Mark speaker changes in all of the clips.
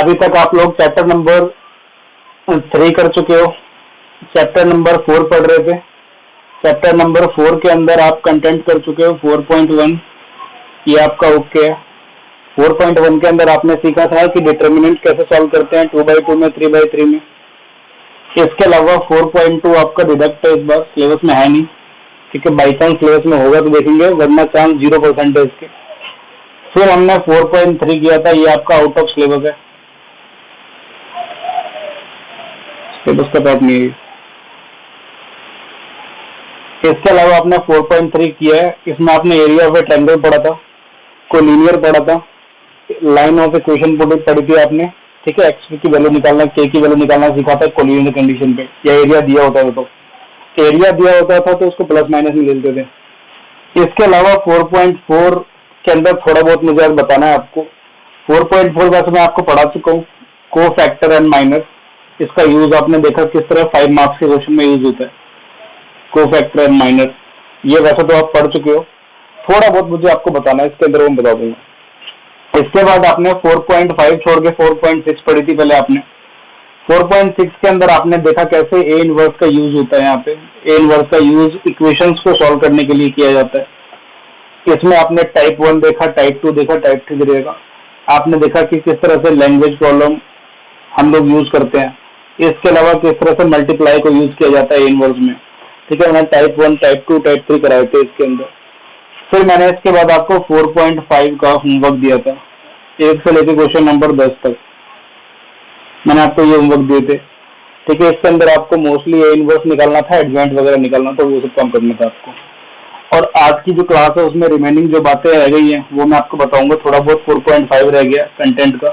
Speaker 1: अभी तक आप लोग चैप्टर नंबर 3 कर चुके हो, चैप्टर नंबर 4 पढ़ रहे थे। चैप्टर नंबर 4 के अंदर आप कंटेंट कर चुके हो 4.1, ये आपका ओके है। 4.1 के अंदर आपने सीखा था कि डिटर्मिनेंट कैसे सॉल्व करते हैं 2/2 में, 3/3 में। इसके अलावा 4.2 आपका डिडक्ट है, इस बार सिलेबस में है नहीं, ठीक है। बाई चांस सिलेबस में होगा तो देखेंगे, वरना चांस 0% है इसके। फिर हमने 4.3 किया था, ये आपका आउट ऑफ सिलेबस है, सिलेबस का टॉप नहीं है। इसके अलावा आपने 4.3 किया है, इसमें आपने एरिया ऑफ ए ट्रायंगल पढ़ा था, कोलिनियर पढ़ा था, लाइन ऑफ इक्वेशन पढ़ी थी आपने, ठीक है। एक्स की वैल्यू निकालना, के की वैल्यू निकालना सीखा था कोलिनियर कंडीशन पे, या एरिया दिया होता था तो एरिया दिया होता था तो उसको प्लस माइनस में ले लेते थे। इसके अलावा 4.4 के अंदर थोड़ा बहुत मुझे आज बताना है आपको। 4.4 वैसे मैं आपको पढ़ा चुका हूँ, को फैक्टर एंड माइनस, इसका यूज आपने देखा किस तरह 5 मार्क्स के क्वेश्चन में यूज होता है, को फैक्टर एंड माइनस। ये वैसे तो आप पढ़ चुके हो, थोड़ा बहुत मुझे आपको बताना है, इसके अंदर मैं बता दूंगा। इसके बाद आपने 4.5 छोड़ के 4.6 पढ़ी थी पहले आपने। 4.6 के अंदर आपने देखा कैसे ए इनवर्स का यूज होता है। यहाँ पे ए इनवर्स का यूज इक्वेशंस को सॉल्व करने के लिए किया जाता है। इसमें आपने टाइप 1 देखा, टाइप 2 देखा, टाइप 3 देखा। आपने देखा कि किस तरह से लैंग्वेज प्रॉब्लम हम लोग यूज करते हैं। इसके अलावा किस तरह से मल्टीप्लाई को यूज किया जाता है इनवर्स में, ठीक है। मैंने टाइप 1, टाइप 2, टाइप 3 कराए थे इसके अंदर। फिर मैंने इसके बाद आपको 4.5 का होमवर्क दिया था, 1 से लेकर क्वेश्चन नंबर 10 तक मैंने आपको ये होमवर्क दिए थे, ठीक है। इसके अंदर आपको मोस्टली ए इनवर्स निकालना था, एडजॉइंट वगैरह निकालना था, वो सब काम करना था आपको। और आज की जो क्लास है उसमें रिमेनिंग जो बातें रह गई हैं वो मैं आपको बताऊंगा। थोड़ा बहुत 4.5 रह गया कंटेंट का,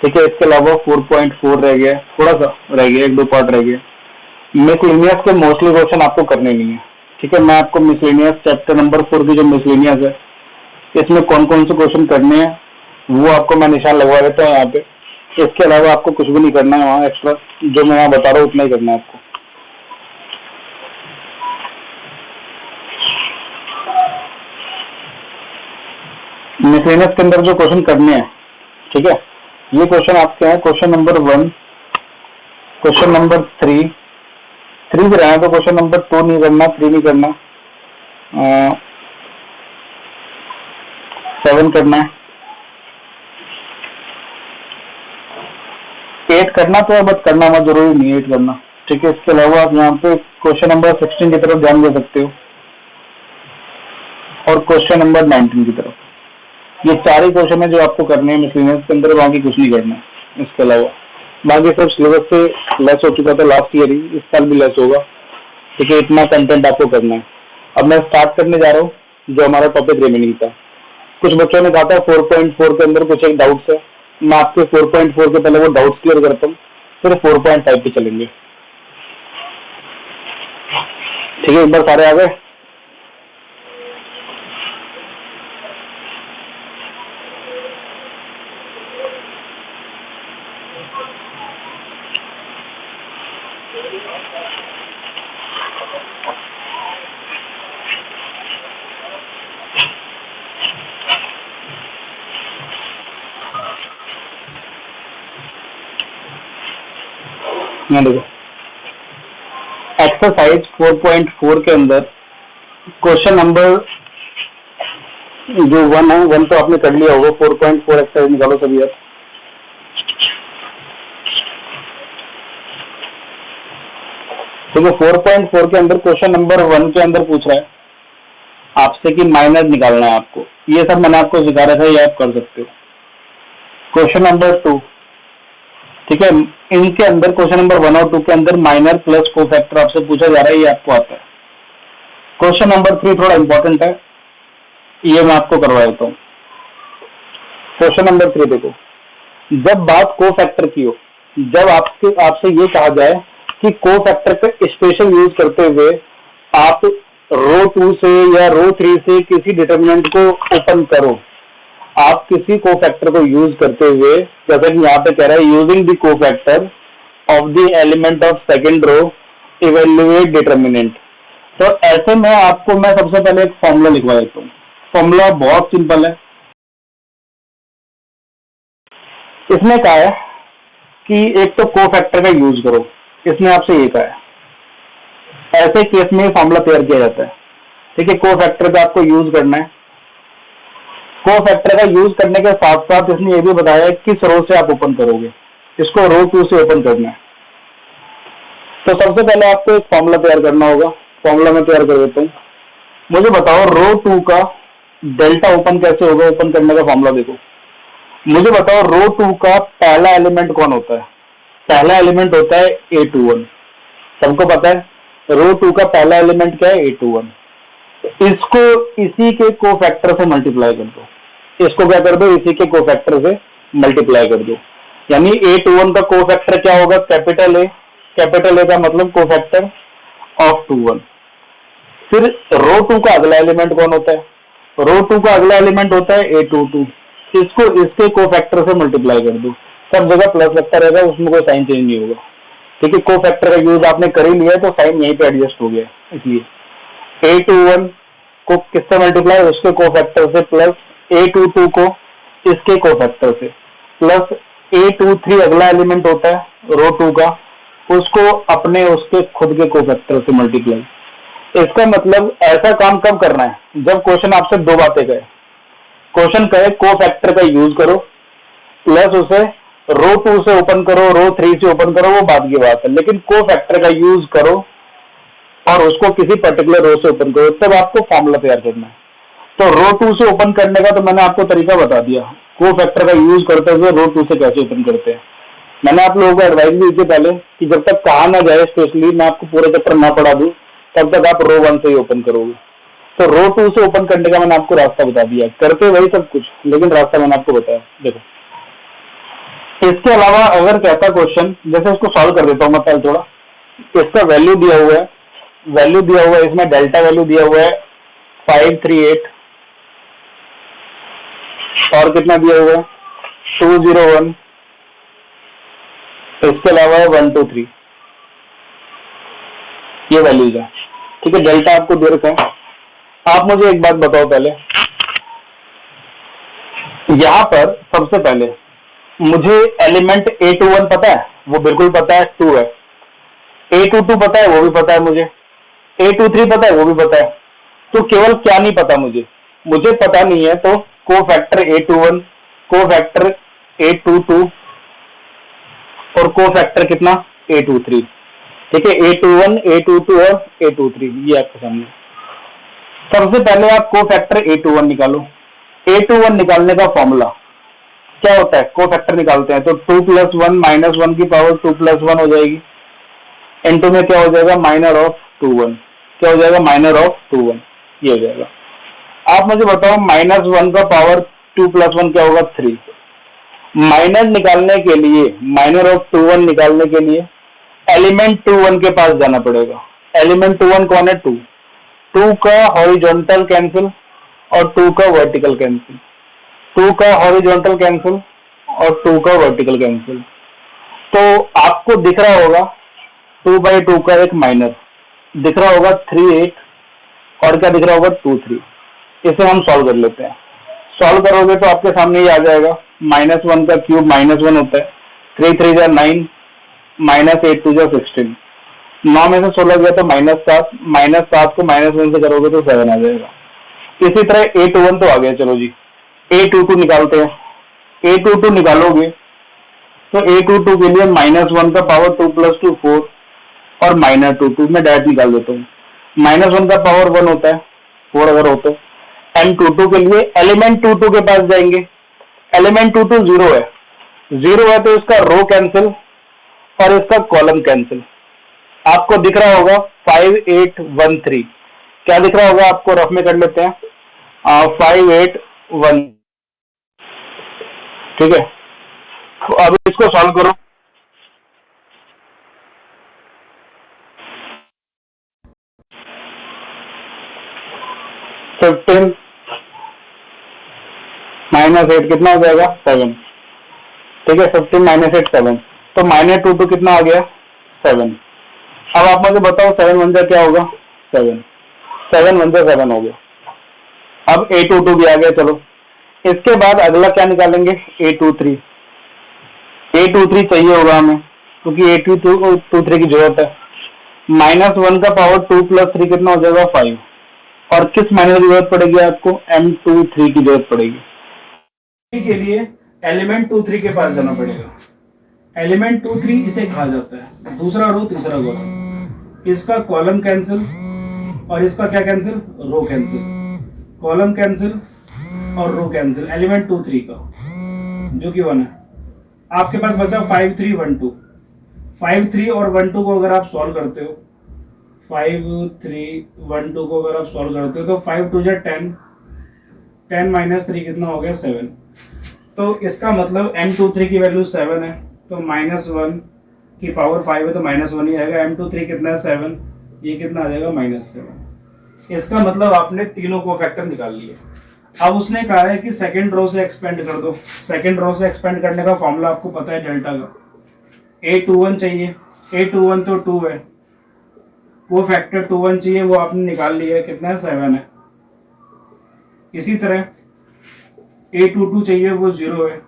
Speaker 1: ठीक है। इसके अलावा 4.4 रह गया, थोड़ा सा रह गया, 1-2 पार्ट रह गया। मिसलेनियस के मोस्टली क्वेश्चन आपको करने नहीं है, ठीक है। मैं आपको मिसलेनियस चैप्टर नंबर 4 की जो मिसलेनियस है इसमें कौन कौन से क्वेश्चन करने हैं वो आपको मैं निशान लगवा देता हूँ यहाँ पे। इसके अलावा आपको कुछ भी नहीं करना है, वहाँ एक्स्ट्रा जो मैं यहाँ बता रहा हूँ उतना ही करना है आपको। मिसलेनियस के अंदर जो क्वेश्चन करने हैं, ठीक है, ये क्वेश्चन आपके हैं क्वेश्चन नंबर 1, क्वेश्चन नंबर 3 भी रहे तो क्वेश्चन नंबर 2 नहीं करना, 3 नहीं करना, 7 करना है, 8 करना तो है, बट करना मत, जरूरी नहीं है 8 करना, ठीक है। इसके अलावा आप यहाँ पे क्वेश्चन नंबर 16 की तरफ ध्यान दे सकते हो और क्वेश्चन नंबर 19 की तरफ। ये 4 ही क्वेश्चन है जो आपको करने हैं मिसलेनियस के अंदर, बाकी कुछ नहीं करना है। इसके अलावा बाकी सब सिलेबस से लेस हो चुका था लास्ट ईयर ही, इस साल भी लेस होगा, ठीक है। इतना कंटेंट आपको करना है। अब मैं स्टार्ट करने जा रहा हूँ जो हमारा टॉपिक रिमेनिंग था। कुछ बच्चों ने कहा था 4.4 के अंदर कुछ एक डाउट्स है, मैं आपके 4.4 के पहले वो डाउट्स क्लियर करता हूँ, फिर 4.5 पे चलेंगे, ठीक है। एक बार सारे आ गए? देखो एक्सरसाइज 4.4 के अंदर क्वेश्चन नंबर जो 1 है, 1 तो आपने कर लिया होगा। 4.4 एक्सरसाइज निकालो सभी आप। देखो 4.4 के अंदर क्वेश्चन नंबर 1 के अंदर पूछ रहा है आपसे कि माइनस निकालना है आपको। ये सब मैंने आपको सिखा रहा था, ये आप कर सकते हो। क्वेश्चन नंबर 2, ठीक है, इनके अंदर क्वेश्चन नंबर 1 और 2 के अंदर माइनर प्लस को फैक्टर आपसे पूछा जा रहा है, ये आपको आता है। क्वेश्चन नंबर 3 थोड़ा इंपॉर्टेंट है, ये मैं आपको करवा देता हूँ। क्वेश्चन नंबर 3 देखो, जब बात को फैक्टर की हो, जब आपसे ये कहा जाए कि को फैक्टर का स्पेशल यूज करते हुए आप रो 2 से या रो 3 से किसी डिटर्मिनेंट को ओपन करो, आप किसी को फैक्टर को यूज करते हुए, जैसा कि यहाँ पे कह रहा है using the cofactor of the element of second row evaluate determinant. तो ऐसे में आपको मैं सबसे पहले एक फॉर्मूला लिखवा देता हूँ। फॉर्मूला बहुत सिंपल है। इसमें क्या है कि एक तो कोफैक्टर का यूज करो, इसने आपसे ये कहा है। ऐसे केस में फॉर्मूला तैयार किया जाता है। ठीक है, कोफैक्टर का आपको यूज करना है। कोफैक्टर का यूज करने के साथ साथ इसने ये भी बताया है किस रो से आप ओपन करोगे, इसको रो 2 से ओपन करना है। तो सबसे पहले आपको एक फॉर्मूला तैयार करना होगा। फॉर्मूला मैं तैयार कर देता हूँ। मुझे बताओ रो 2 का डेल्टा ओपन कैसे होगा, ओपन करने का फॉर्मूला देखो। मुझे बताओ रो 2 का पहला एलिमेंट कौन होता है? पहला एलिमेंट होता है A21। सबको पता है रो 2 का पहला एलिमेंट क्या है? A21। इसको इसी के कोफैक्टर से मल्टीप्लाई कर दो। इसको क्या कर दो? इसी के कोफैक्टर से मल्टीप्लाई कर दो। यानी A21 का कोफैक्टर क्या होगा? Capital A. कैपिटल ए का मतलब कोफैक्टर ऑफ 21। फिर रो 2 का अगला एलिमेंट कौन होता है? रो 2 का अगला एलिमेंट होता है A22। इसको इसके कोफैक्टर से मल्टीप्लाई कर दो। सब जगह प्लस लगता रहेगा, उसमें कोई साइन चेंज नहीं होगा। ठीक है, कोफैक्टर का यूज आपने कर ही लिया तो साइन यहीं पे एडजस्ट हो गया। इसलिए A21 को किससे मल्टीप्लाई? उसके कोफैक्टर से, प्लस A22 को इसके कोफैक्टर से, प्लस A23 अगला एलिमेंट होता है रो 2 का, उसको अपने उसके खुद के कोफैक्टर से मल्टीप्लाई। इसका मतलब ऐसा काम कब करना है? जब क्वेश्चन आपसे दो बातें कहे। क्वेश्चन कहे कोफैक्टर का यूज करो, प्लस उसे रो 2 से ओपन करो, रो 3 से ओपन करो, वो बात की बात है। लेकिन कोफैक्टर का यूज करो और उसको किसी पर्टिकुलर रो से ओपन करो, तब आपको फॉर्मूला तैयार करना है। तो रो 2 से ओपन करने का तो मैंने आपको तरीका बता दिया। कोफैक्टर का यूज करते हुए रो 2 से कैसे ओपन करते हैं मैंने आप लोगों को एडवाइस भी दी पहले कि जब तक कहा ना जाए, स्पेशली मैं आपको पूरा चैप्टर ना पढ़ा दूं, तब तक आप रो 1 से ही ओपन करोगे। तो रो 2 से ओपन करने का मैंने आपको रास्ता बता दिया। करते वही सब कुछ, लेकिन रास्ता मैंने आपको बताया। देखो, इसके अलावा अगर कहता क्वेश्चन, जैसे इसको सॉल्व कर देता हूँ मैं पहले थोड़ा। इसका वैल्यू दिया हुआ है, वैल्यू दिया हुआ है, इसमें डेल्टा वैल्यू दिया हुआ है 538 और कितना दिया हुआ है 201। इसके अलावा है 123, ये वैल्यूज है। ठीक है, डेल्टा आपको दे रखा है। आप मुझे एक बात बताओ पहले, यहां पर सबसे पहले मुझे एलिमेंट A21 पता है, वो बिल्कुल पता है, 2 है। A22 पता है, वो भी पता है मुझे। A23 पता है, वो भी पता है। तो केवल क्या नहीं पता मुझे पता नहीं है तो कोफैक्टर A21, कोफैक्टर A22 और कोफैक्टर कितना? A23। ठीक है, A21, A22 और A23, ये आपके सामने। सबसे पहले आप कोफैक्टर A21 निकालो। A21 निकालने का फॉर्मूला क्या होता है? कोफैक्टर निकालते हैं तो 2 + 1 - 1 की पावर 2 + 1 हो जाएगी। इनटू में क्या हो जाएगा? Minor of 21। क्या हो जाएगा? माइनर ऑफ 21, ये हो जाएगा। आप मुझे बताओ -1 का पावर 2 + 1 क्या होगा? 3। माइनर निकालने के लिए, माइनर ऑफ 21 निकालने के लिए एलिमेंट 21 के पास जाना पड़ेगा। एलिमेंट 21 कौन है? 2। 2 का हॉरिजॉन्टल कैंसिल और 2 का वर्टिकल कैंसिल, 2 का हॉरिजॉन्टल कैंसिल और 2 का वर्टिकल कैंसिल। तो आपको दिख रहा होगा 2/2 का एक माइनर दिख रहा होगा 38 और क्या दिख रहा होगा? 23। इसे हम सॉल्व कर लेते हैं। सॉल्व करोगे तो आपके सामने ही आ जाएगा। -1 का क्यूब -1 होता है, 3 × 3 = 9, -8 × 2 = 16। 9 में से 16 गया तो -7, -7 को -1 से करोगे तो 7 आ जाएगा। इसी तरह A21 तो आ गया। चलो जी, A22 निकालते हैं। A22 निकालोगे तो A22 के लिए -1 का पावर 2 + 2 4 और -22 में डायरेक्ट निकाल देता हूँ। -1 का पावर 1 होता है, 4 अगर हो तो। M22 के लिए एलिमेंट 22 के पास जाएंगे। एलिमेंट 22 0 है, 0 है तो इसका रो कैंसिल और इसका कॉलम कैंसिल। आपको दिख रहा होगा 5813। क्या दिख रहा होगा आपको? रफ में कर लेते हैं, 581। ठीक है, तो अब इसको सॉल्व करो। -8 कितना हो जाएगा? 7। ठीक है, 15 - 8 7, तो -22 कितना आ गया? 7। अब आप मुझे बताओ 7 × 1 क्या होगा? 7। 7 × 1 7 हो गया। अब A22 भी आ गया। चलो, इसके बाद अगला क्या निकालेंगे? A23। A23 चाहिए होगा हमें, क्योंकि A23 की जरूरत है। -1 का पावर 2 + 3 कितना हो जाएगा 5। और किस माइनस की जरूरत पड़ेगी आपको? M23 की जरूरत पड़ेगी।
Speaker 2: के लिए एलिमेंट 23 के पास जाना पड़ेगा। एलिमेंट 23 इसे कहा जाता है, दूसरा रो तीसरा कॉलम। इसका कॉलम कैंसिल और इसका क्या कैंसिल? रो कैंसिल। कॉलम कैंसिल और रो कैंसिल एलिमेंट 23 का, जो कि 1 है। आपके पास बचा 5 3 1 2। 5 3 और 1 2 को अगर आप सॉल्व करते हो, 5 3 1 2 को अगर आप सॉल्व करते हो तो 5 2 जा 10, 10 - 3 कितना हो गया? 7। तो इसका मतलब M23 की वैल्यू 7 है, तो -1 की पावर 5 है तो -1 ही आएगा। M23 कितना है? 7। ये कितना आ जाएगा? -7। इसका मतलब आपने तीनों को फैक्टर निकाल लिए। अब उसने कहा है कि सेकंड रो से एक्सपेंड कर दो। सेकंड रो से एक्सपेंड करने का फॉर्मूला आपको पता है डेल्टा का। A21 चाहिए, A21 तो 2 है, वो फैक्टर 21 चाहिए, वो आपने निकाल लिया है, कितना है? 7 है। इसी तरह A22 चाहिए, वो 0 है।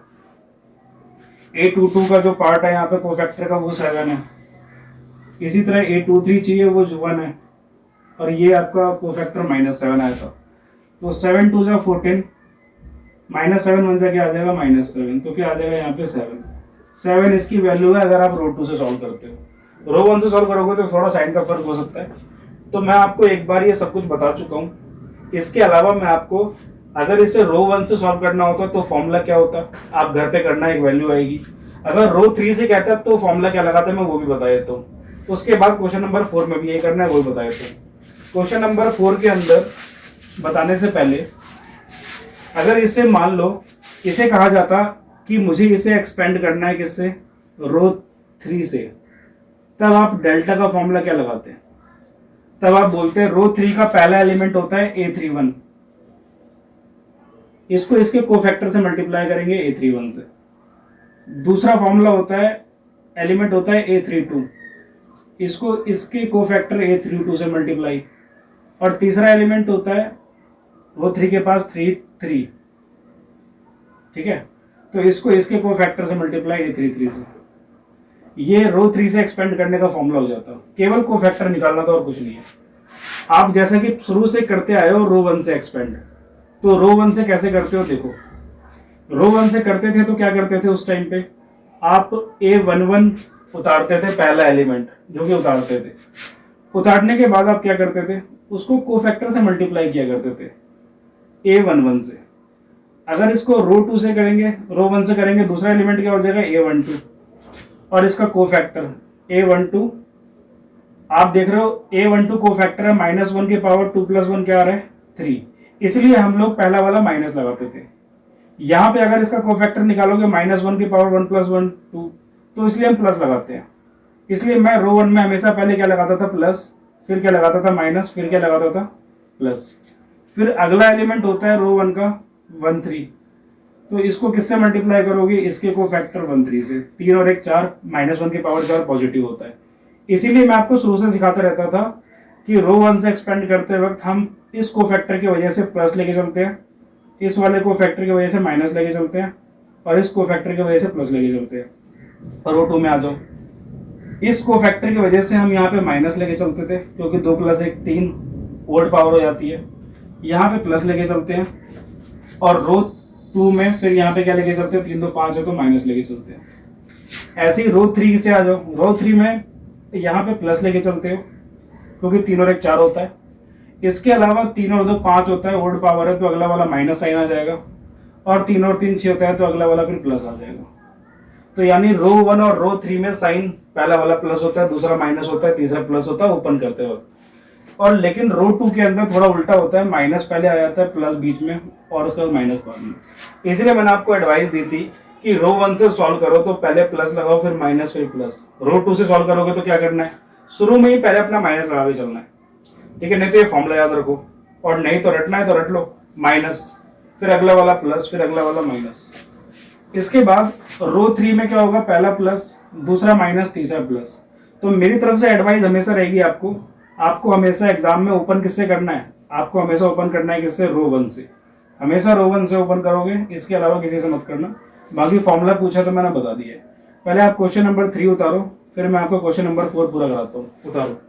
Speaker 2: A22 का जो पार्ट है यहाँ पे कोफैक्टर का, वो 7 है। इसी तरह A23 चाहिए, वो 1 है, और ये आपका कोफैक्टर -7 आया था। तो 7 2 जा 14, -7 1 जा क्या आ जाएगा? -7। तो क्या आ जाएगा यहाँ पे? 7 इसकी वैल्यू है अगर आप रो 2 से सॉल्व करते हो। रो 1 से सॉल्व करोगे तो थोड़ा साइन का फर्क हो सकता है। तो मैं आपको एक बार ये सब कुछ बता चुका हूँ। इसके अलावा मैं आपको, अगर इसे रो 1 से सॉल्व करना होता तो फॉर्मूला क्या होता, आप घर पे करना, एक वैल्यू आएगी। अगर रो 3 से कहता है तो फॉर्मूला क्या लगाता है, मैं वो भी बता देता हूँ। उसके बाद क्वेश्चन नंबर 4 में भी ये करना है, वो भी बता देता हूँ। क्वेश्चन नंबर 4 के अंदर बताने से पहले, अगर इसे मान लो, इसे कहा जाता कि मुझे इसे एक्सपेंड करना है किससे? रो 3 से, तब आप डेल्टा का फॉर्मूला क्या लगाते हैं? तब आप बोलते हैं रो 3 का पहला एलिमेंट होता है A31, इसको इसके कोफैक्टर से मल्टीप्लाई करेंगे A31 से। दूसरा फॉर्मूला होता है, एलिमेंट होता है A32, इसको इसके कोफैक्टर A32 से मल्टीप्लाई। और तीसरा एलिमेंट होता है रो 3 के पास 3 3, ठीक है, तो इसको इसके कोफैक्टर से मल्टीप्लाई A33 से। ये रो 3 से एक्सपेंड करने का फॉर्मूला हो जाता है। केवल कोफैक्टर निकालना था और कुछ नहीं है। आप जैसा कि शुरू से करते आए हो रो 1 से एक्सपेंड, तो रो 1 से कैसे करते हो देखो। रो 1 से करते थे तो क्या करते थे उस टाइम पे, आप A11 उतारते थे, पहला एलिमेंट जो कि उतारते थे। उतारने के बाद आप क्या करते थे, उसको कोफैक्टर से मल्टीप्लाई किया करते थे A11 से। अगर इसको रो 2 से करेंगे, रो 1 से करेंगे, दूसरा एलिमेंट क्या हो जाएगा? A12, और इसका कोफैक्टर A12। आप देख रहे हो A12 कोफैक्टर है, -1 की पावर 2 + 1 क्या आ रहा है? 3। इसलिए हम लोग पहला वाला माइनस लगाते थे। यहाँ पे अगर इसका कोफैक्टर निकालोगे -1 की पावर 1 + 1 2, तो इसलिए हम प्लस लगाते हैं। इसलिए मैं रो 1 में हमेशा पहले क्या लगाता था? प्लस, फिर क्या लगाता था? माइनस, फिर क्या लगाता था? प्लस। फिर अगला एलिमेंट होता है रो 1 का 1 3, तो इसको किससे मल्टीप्लाई करोगे? इसके कोफैक्टर 1 3 से। 3 और 1 4, -1 की पावर 4 पॉजिटिव होता है। इसीलिए मैं आपको शुरू से सिखाता रहता था कि रो 1 से एक्सपेंड करते वक्त हम इस कोफैक्टर की वजह से प्लस लेके चलते हैं, इस वाले कोफैक्टर की वजह से माइनस लेके चलते हैं, और इस कोफैक्टर की वजह से प्लस लेके चलते हैं। और रो 2 में आ जाओ, इस कोफैक्टर की वजह से हम यहाँ पे माइनस लेके चलते थे, क्योंकि 2 + 1 3 ओल्ड पावर हो जाती है। यहाँ पे प्लस लेके चलते हैं, और रो 2 में फिर यहाँ पे क्या लेके चलते हैं? 3 2 5 है तो माइनस लेके चलते हैं। ऐसे ही रो 3 से आ जाओ, रो 3 में यहाँ पे प्लस लेके चलते हो, क्योंकि 3 और 1 4 होता है। इसके अलावा 3 और 2 5 होता है, ओल्ड पावर है, तो अगला वाला माइनस साइन आ जाएगा, और 3 और 3 6 होता है, तो अगला वाला फिर प्लस आ जाएगा। तो यानी रो 1 और रो 3 में साइन पहला वाला प्लस होता है, दूसरा माइनस होता है, तीसरा प्लस होता है ओपन करते वक्त। और लेकिन रो 2 के अंदर थोड़ा उल्टा होता है, माइनस पहले आ जाता है, प्लस बीच में, और उसके बाद माइनस बाद में। इसलिए मैंने आपको एडवाइस दी थी कि रो 1 से सॉल्व करो तो पहले प्लस लगाओ, फिर माइनस, फिर प्लस। रो 2 से सॉल्व करोगे तो क्या करना है? शुरू में ही पहले अपना माइनस लगा के चलना है, ठीक है? नहीं तो ये फॉर्मूला याद रखो, और नहीं तो रटना है तो रट लो, माइनस, फिर अगला वाला प्लस, फिर अगला वाला माइनस। इसके बाद रो 3 में क्या होगा? पहला प्लस, दूसरा माइनस, तीसरा प्लस। तो मेरी तरफ से एडवाइस हमेशा रहेगी आपको हमेशा एग्जाम में ओपन किससे करना है? आपको हमेशा ओपन करना है किससे? रो 1 से। हमेशा रो 1 से ओपन करोगे, इसके अलावा किसी से मत करना। बाकी फॉर्मूला पूछा तो मैंने बता दिया है। पहले आप क्वेश्चन नंबर 3 उतारो, फिर मैं आपको क्वेश्चन नंबर 4 पूरा कराता हूँ। उतारो।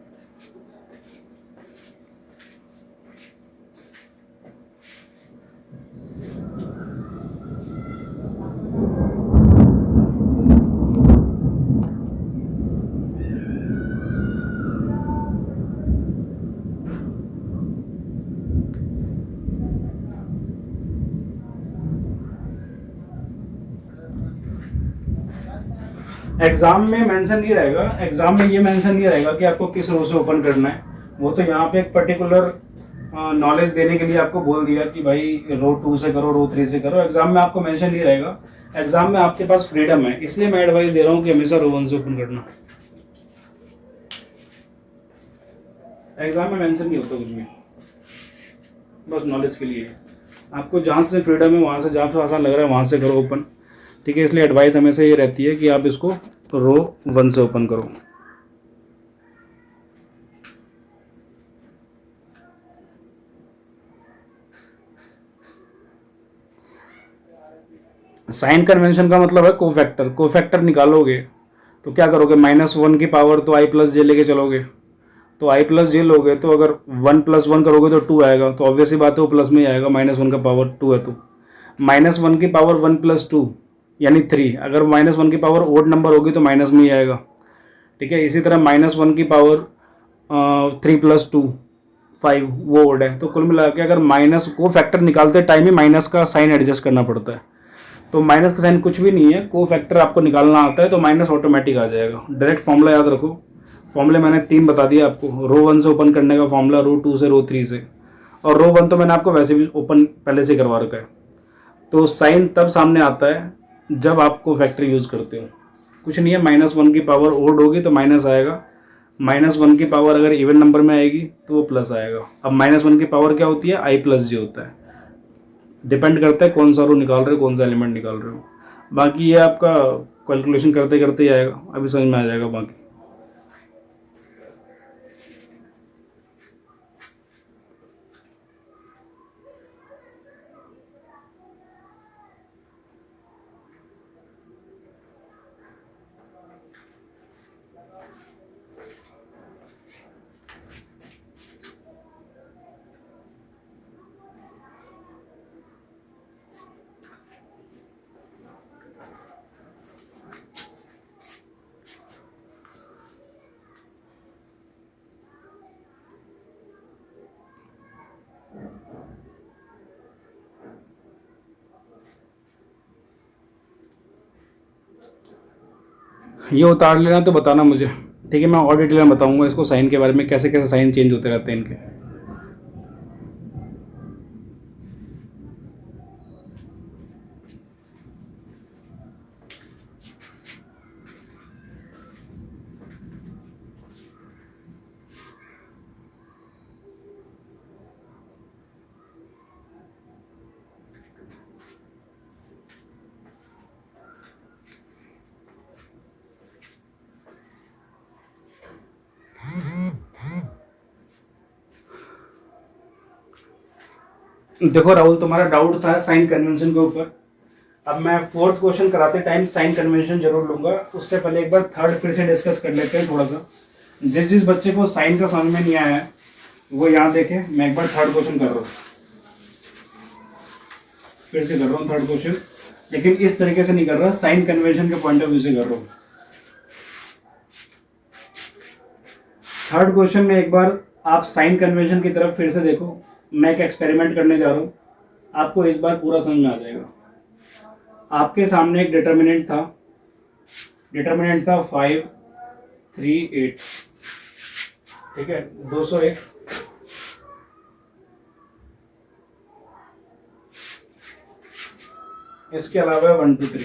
Speaker 2: एग्जाम में मेंशन नहीं रहेगा, एग्जाम में ये मेंशन नहीं रहेगा कि आपको किस रो से ओपन करना है। वो तो यहाँ पे एक पर्टिकुलर नॉलेज देने के लिए आपको बोल दिया कि भाई रो 2 से करो, रो 3 से करो। एग्जाम में आपको मेंशन नहीं रहेगा, एग्जाम में आपके पास फ्रीडम है, इसलिए मैं एडवाइस दे रहा हूँ कि हमेशा रो 1 से ओपन करना। एग्जाम में मेंशन नहीं होता कुछ भी, बस नॉलेज के लिए। आपको जहाँ से फ्रीडम है वहाँ से, जहाँ से आसान लग रहा है वहाँ से करो ओपन, ठीक है। इसलिए एडवाइस हमेशा ये रहती है कि आप इसको रो 1 से ओपन करो। साइन कन्वेंशन का मतलब है कोफैक्टर। कोफैक्टर निकालोगे तो क्या करोगे, -1 की पावर तो i प्लस जे लेके चलोगे, तो i प्लस जे लोगे तो अगर 1 + 1 करोगे तो 2 आएगा, तो ऑब्वियस ही बात है वो प्लस में ही आएगा, -1 का पावर 2 है तो -1 की पावर 1 + 2 यानी 3। अगर -1 की पावर ओड नंबर होगी तो माइनस में ही आएगा, ठीक है। इसी तरह -1 की पावर 3 + 2 5 वो ओड है। तो कुल मिला के अगर माइनस को फैक्टर निकालते टाइम ही माइनस का साइन एडजस्ट करना पड़ता है, तो माइनस का साइन कुछ भी नहीं है, को फैक्टर आपको निकालना आता है तो माइनस ऑटोमेटिक आ जाएगा। डायरेक्ट फॉर्मूला याद रखो, फॉर्मूले मैंने 3 बता दिया आपको। रो 1 से ओपन करने का फॉर्मूला, रो 2 से, रो 3 से, और रो 1 तो मैंने आपको वैसे भी ओपन पहले से करवा रखा है। तो साइन तब सामने आता है जब आपको फैक्टर यूज़ करते हो। कुछ नहीं है, -1 की पावर ओड होगी तो माइनस आएगा, -1 की पावर अगर इवन नंबर में आएगी तो वो प्लस आएगा। अब -1 की पावर क्या होती है, i प्लस जे होता है। डिपेंड करता है कौन सा रो निकाल रहे हो, कौन सा एलिमेंट निकाल रहे हो। बाकी ये आपका कैलकुलेशन करते करते ही आएगा, अभी समझ में आ जाएगा बाकी। ये उतार लेना तो बताना मुझे, ठीक है। मैं और डिटेल में बताऊंगा इसको, साइन के बारे में, कैसे कैसे साइन चेंज होते रहते हैं इनके। देखो राहुल, तुम्हारा डाउट था साइन कन्वेंशन के ऊपर। अब मैं 4th क्वेश्चन कराते टाइम साइन कन्वेंशन जरूर लूंगा, उससे पहले एक बार 3rd फिर से डिस्कस कर लेते हैं थोड़ा सा। जिस जिस बच्चे को साइन का समझ में नहीं आया है वो यहाँ देखे, मैं एक बार 3rd क्वेश्चन कर रहा हूँ, फिर से कर रहा हूँ 3rd क्वेश्चन, लेकिन इस तरीके से नहीं कर रहा, साइन कन्वेंशन के पॉइंट ऑफ व्यू से कर रहा हूँ। 3rd क्वेश्चन में एक बार आप साइन कन्वेंशन की तरफ फिर से देखो, मैं एक एक्सपेरिमेंट करने जा रहा हूँ, आपको इस बार पूरा समझ में आ जाएगा। आपके सामने एक डिटर्मिनेंट था 5 3 8, ठीक है, 201। इसके अलावा 1 2 3,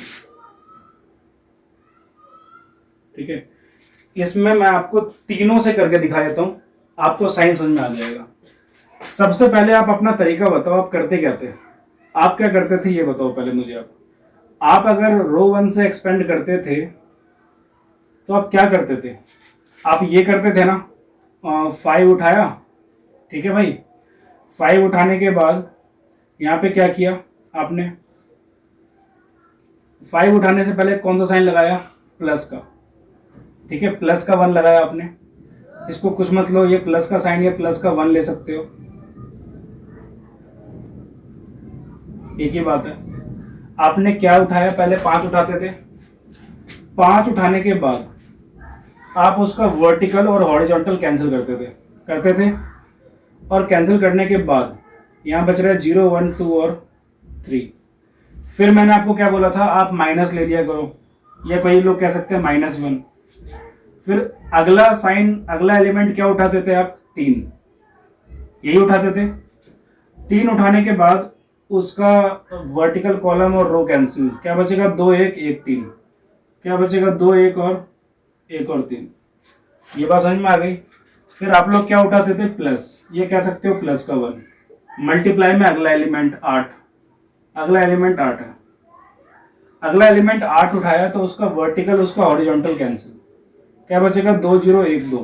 Speaker 2: ठीक है। इसमें मैं आपको तीनों से करके दिखा देता हूं, आपको साइन समझ में आ जाएगा। सबसे पहले आप अपना तरीका बताओ, आप करते क्या थे, आप क्या करते थे ये बताओ पहले मुझे। आप अगर रो 1 से एक्सपेंड करते थे तो आप क्या करते थे, आप ये करते थे ना, 5 उठाया, ठीक है भाई, 5 उठाने के बाद यहाँ पे क्या किया आपने, 5 उठाने से पहले कौन सा साइन लगाया, प्लस का, ठीक है, प्लस का 1 लगाया आपने, इसको कुछ मत लो, ये प्लस का साइन, ये प्लस का 1 ले सकते हो, एक ही बात है। आपने क्या उठाया, पहले 5 उठाते थे, 5 उठाने के बाद आप उसका वर्टिकल और हॉरिजॉन्टल कैंसिल करते थे, और कैंसिल करने के बाद यहाँ बच रहा है 0 1 2 और 3। फिर मैंने आपको क्या बोला था, आप माइनस ले लिया करो, या कई लोग कह सकते हैं -1। फिर अगला साइन, अगला एलिमेंट क्या उठाते थे आप, 3, यही उठाते थे। 3 उठाने के बाद उसका वर्टिकल कॉलम और रो कैंसिल, क्या बचेगा, 2 1 1 3, क्या बचेगा, 2 1 और 1 और 3। ये बात समझ में आ गई। फिर आप लोग क्या उठाते थे, प्लस, ये कह सकते हो प्लस का 1, मल्टीप्लाई में अगला एलिमेंट 8, अगला एलिमेंट 8 है, अगला एलिमेंट 8 उठाया तो उसका वर्टिकल, उसका हॉरिजॉन्टल कैंसिल, क्या बचेगा, 2 0 1 2,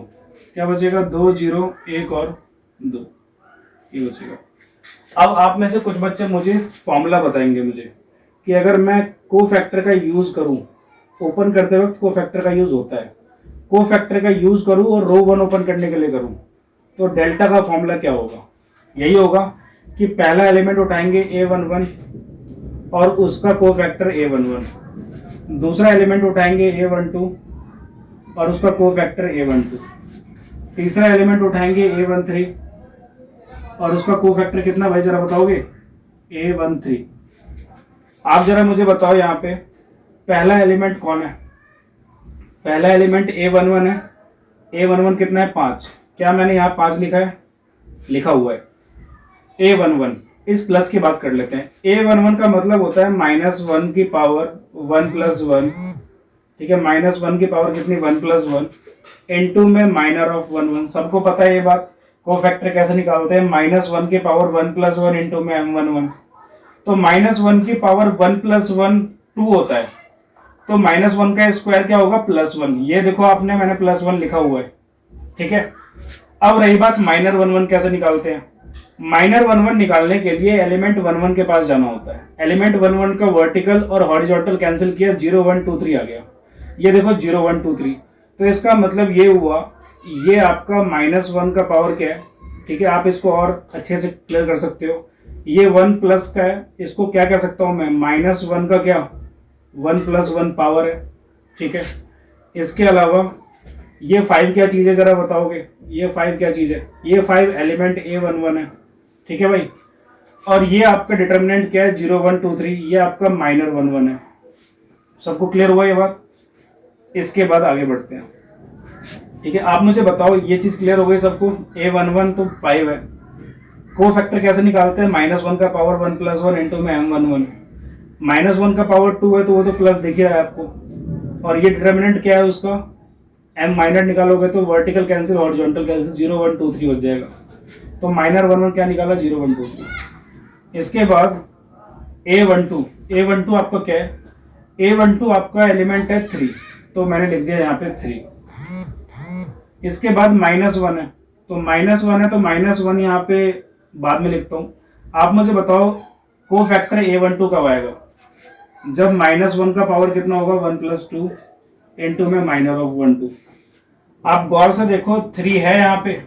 Speaker 2: क्या बचेगा, 2 0 1 और 2, ये बचेगा। अब आप में से कुछ बच्चे मुझे फॉर्मूला बताएंगे मुझे कि अगर मैं कोफैक्टर का यूज करूं, ओपन करते वक्त कोफैक्टर का यूज होता है, कोफैक्टर का यूज करूं और रो 1 ओपन करने के लिए करूं, तो डेल्टा का फॉर्मूला क्या होगा, यही होगा कि पहला एलिमेंट उठाएंगे A11 और उसका कोफैक्टर A11, दूसरा एलिमेंट उठाएंगे A12 और उसका कोफैक्टर A12, तीसरा एलिमेंट उठाएंगे A13 और उसका कोफैक्टर कितना, भाई जरा बताओगे, A13। आप जरा मुझे बताओ यहाँ पे पहला एलिमेंट कौन है, पहला एलिमेंट A11 है, A11 कितना है, 5, क्या मैंने यहाँ 5 लिखा है, लिखा हुआ है। A11, इस प्लस की बात कर लेते हैं। A11 का मतलब होता है -1 की पावर 1 + 1, ठीक है, -1 की पावर कितनी, 1 + 1 इनटू में माइनर ऑफ 1 1, सबको पता है ये बात। कोफैक्टर कैसे निकालते हैं, -1 की पावर 1 + 1 इनटू में m1 1, तो -1 की पावर 1 + 1 2 होता है, तो -1 का स्क्वायर क्या होगा, +1, ये देखो आपने, मैंने +1 लिखा हुआ है, ठीक है। अब रही बात माइनर 1 1 कैसे निकालते हैं, माइनर 1 1 निकालने के लिए एलिमेंट 1 1 के पास जाना होता है, एलिमेंट 1 1 का वर्टिकल और हॉरिजॉन्टल कैंसिल किया, 0 1 2 3 आ गया, ये देखो 0 1 2 3, तो इसका मतलब ये हुआ, ये आपका -1 का पावर क्या है, ठीक है, आप इसको और अच्छे से क्लियर कर सकते हो, ये 1 प्लस का है, इसको क्या कह सकता हूं मैं, -1 का क्या, 1 + 1 पावर है, ठीक है। इसके अलावा ये 5 क्या चीज़ है, जरा बताओगे, ये 5 क्या चीज़ है, ये 5 एलिमेंट A11 है, ठीक है भाई। और ये आपका डिटर्मिनेंट क्या है, 0 1 2 3, ये आपका माइनर 1 1 है। सबको क्लियर हुआ ये बात, इसके बाद आगे बढ़ते हैं, ठीक है। आप मुझे बताओ, ये चीज़ क्लियर हो गई सबको, A11 तो 5 है, कोफैक्टर कैसे निकालते हैं, -1 का पावर 1 + 1 इनटू में m11, -1 का पावर 2 है तो वो तो प्लस दिख ही रहा है आपको, और ये डिटर्मिनेंट क्या है उसका, m माइनर निकालोगे तो वर्टिकल कैंसिल, हॉरिजॉन्टल कैंसिल, 0 1 2 3 बच जाएगा, तो माइनर 1 1 क्या निकाला, 0 1 2 3। इसके बाद A12 आपका क्या है, A12 आपका एलिमेंट है 3, तो मैंने लिख दिया यहाँ पे 3। इसके बाद -1 है, तो -1 है तो -1 यहाँ पे बाद में लिखता हूँ। आप मुझे बताओ कोफैक्टर A12 कब आएगा, जब -1 का पावर कितना होगा, 1 + 2 इनटू में माइनर ऑफ 1 2। आप गौर से देखो 3 है यहाँ पे,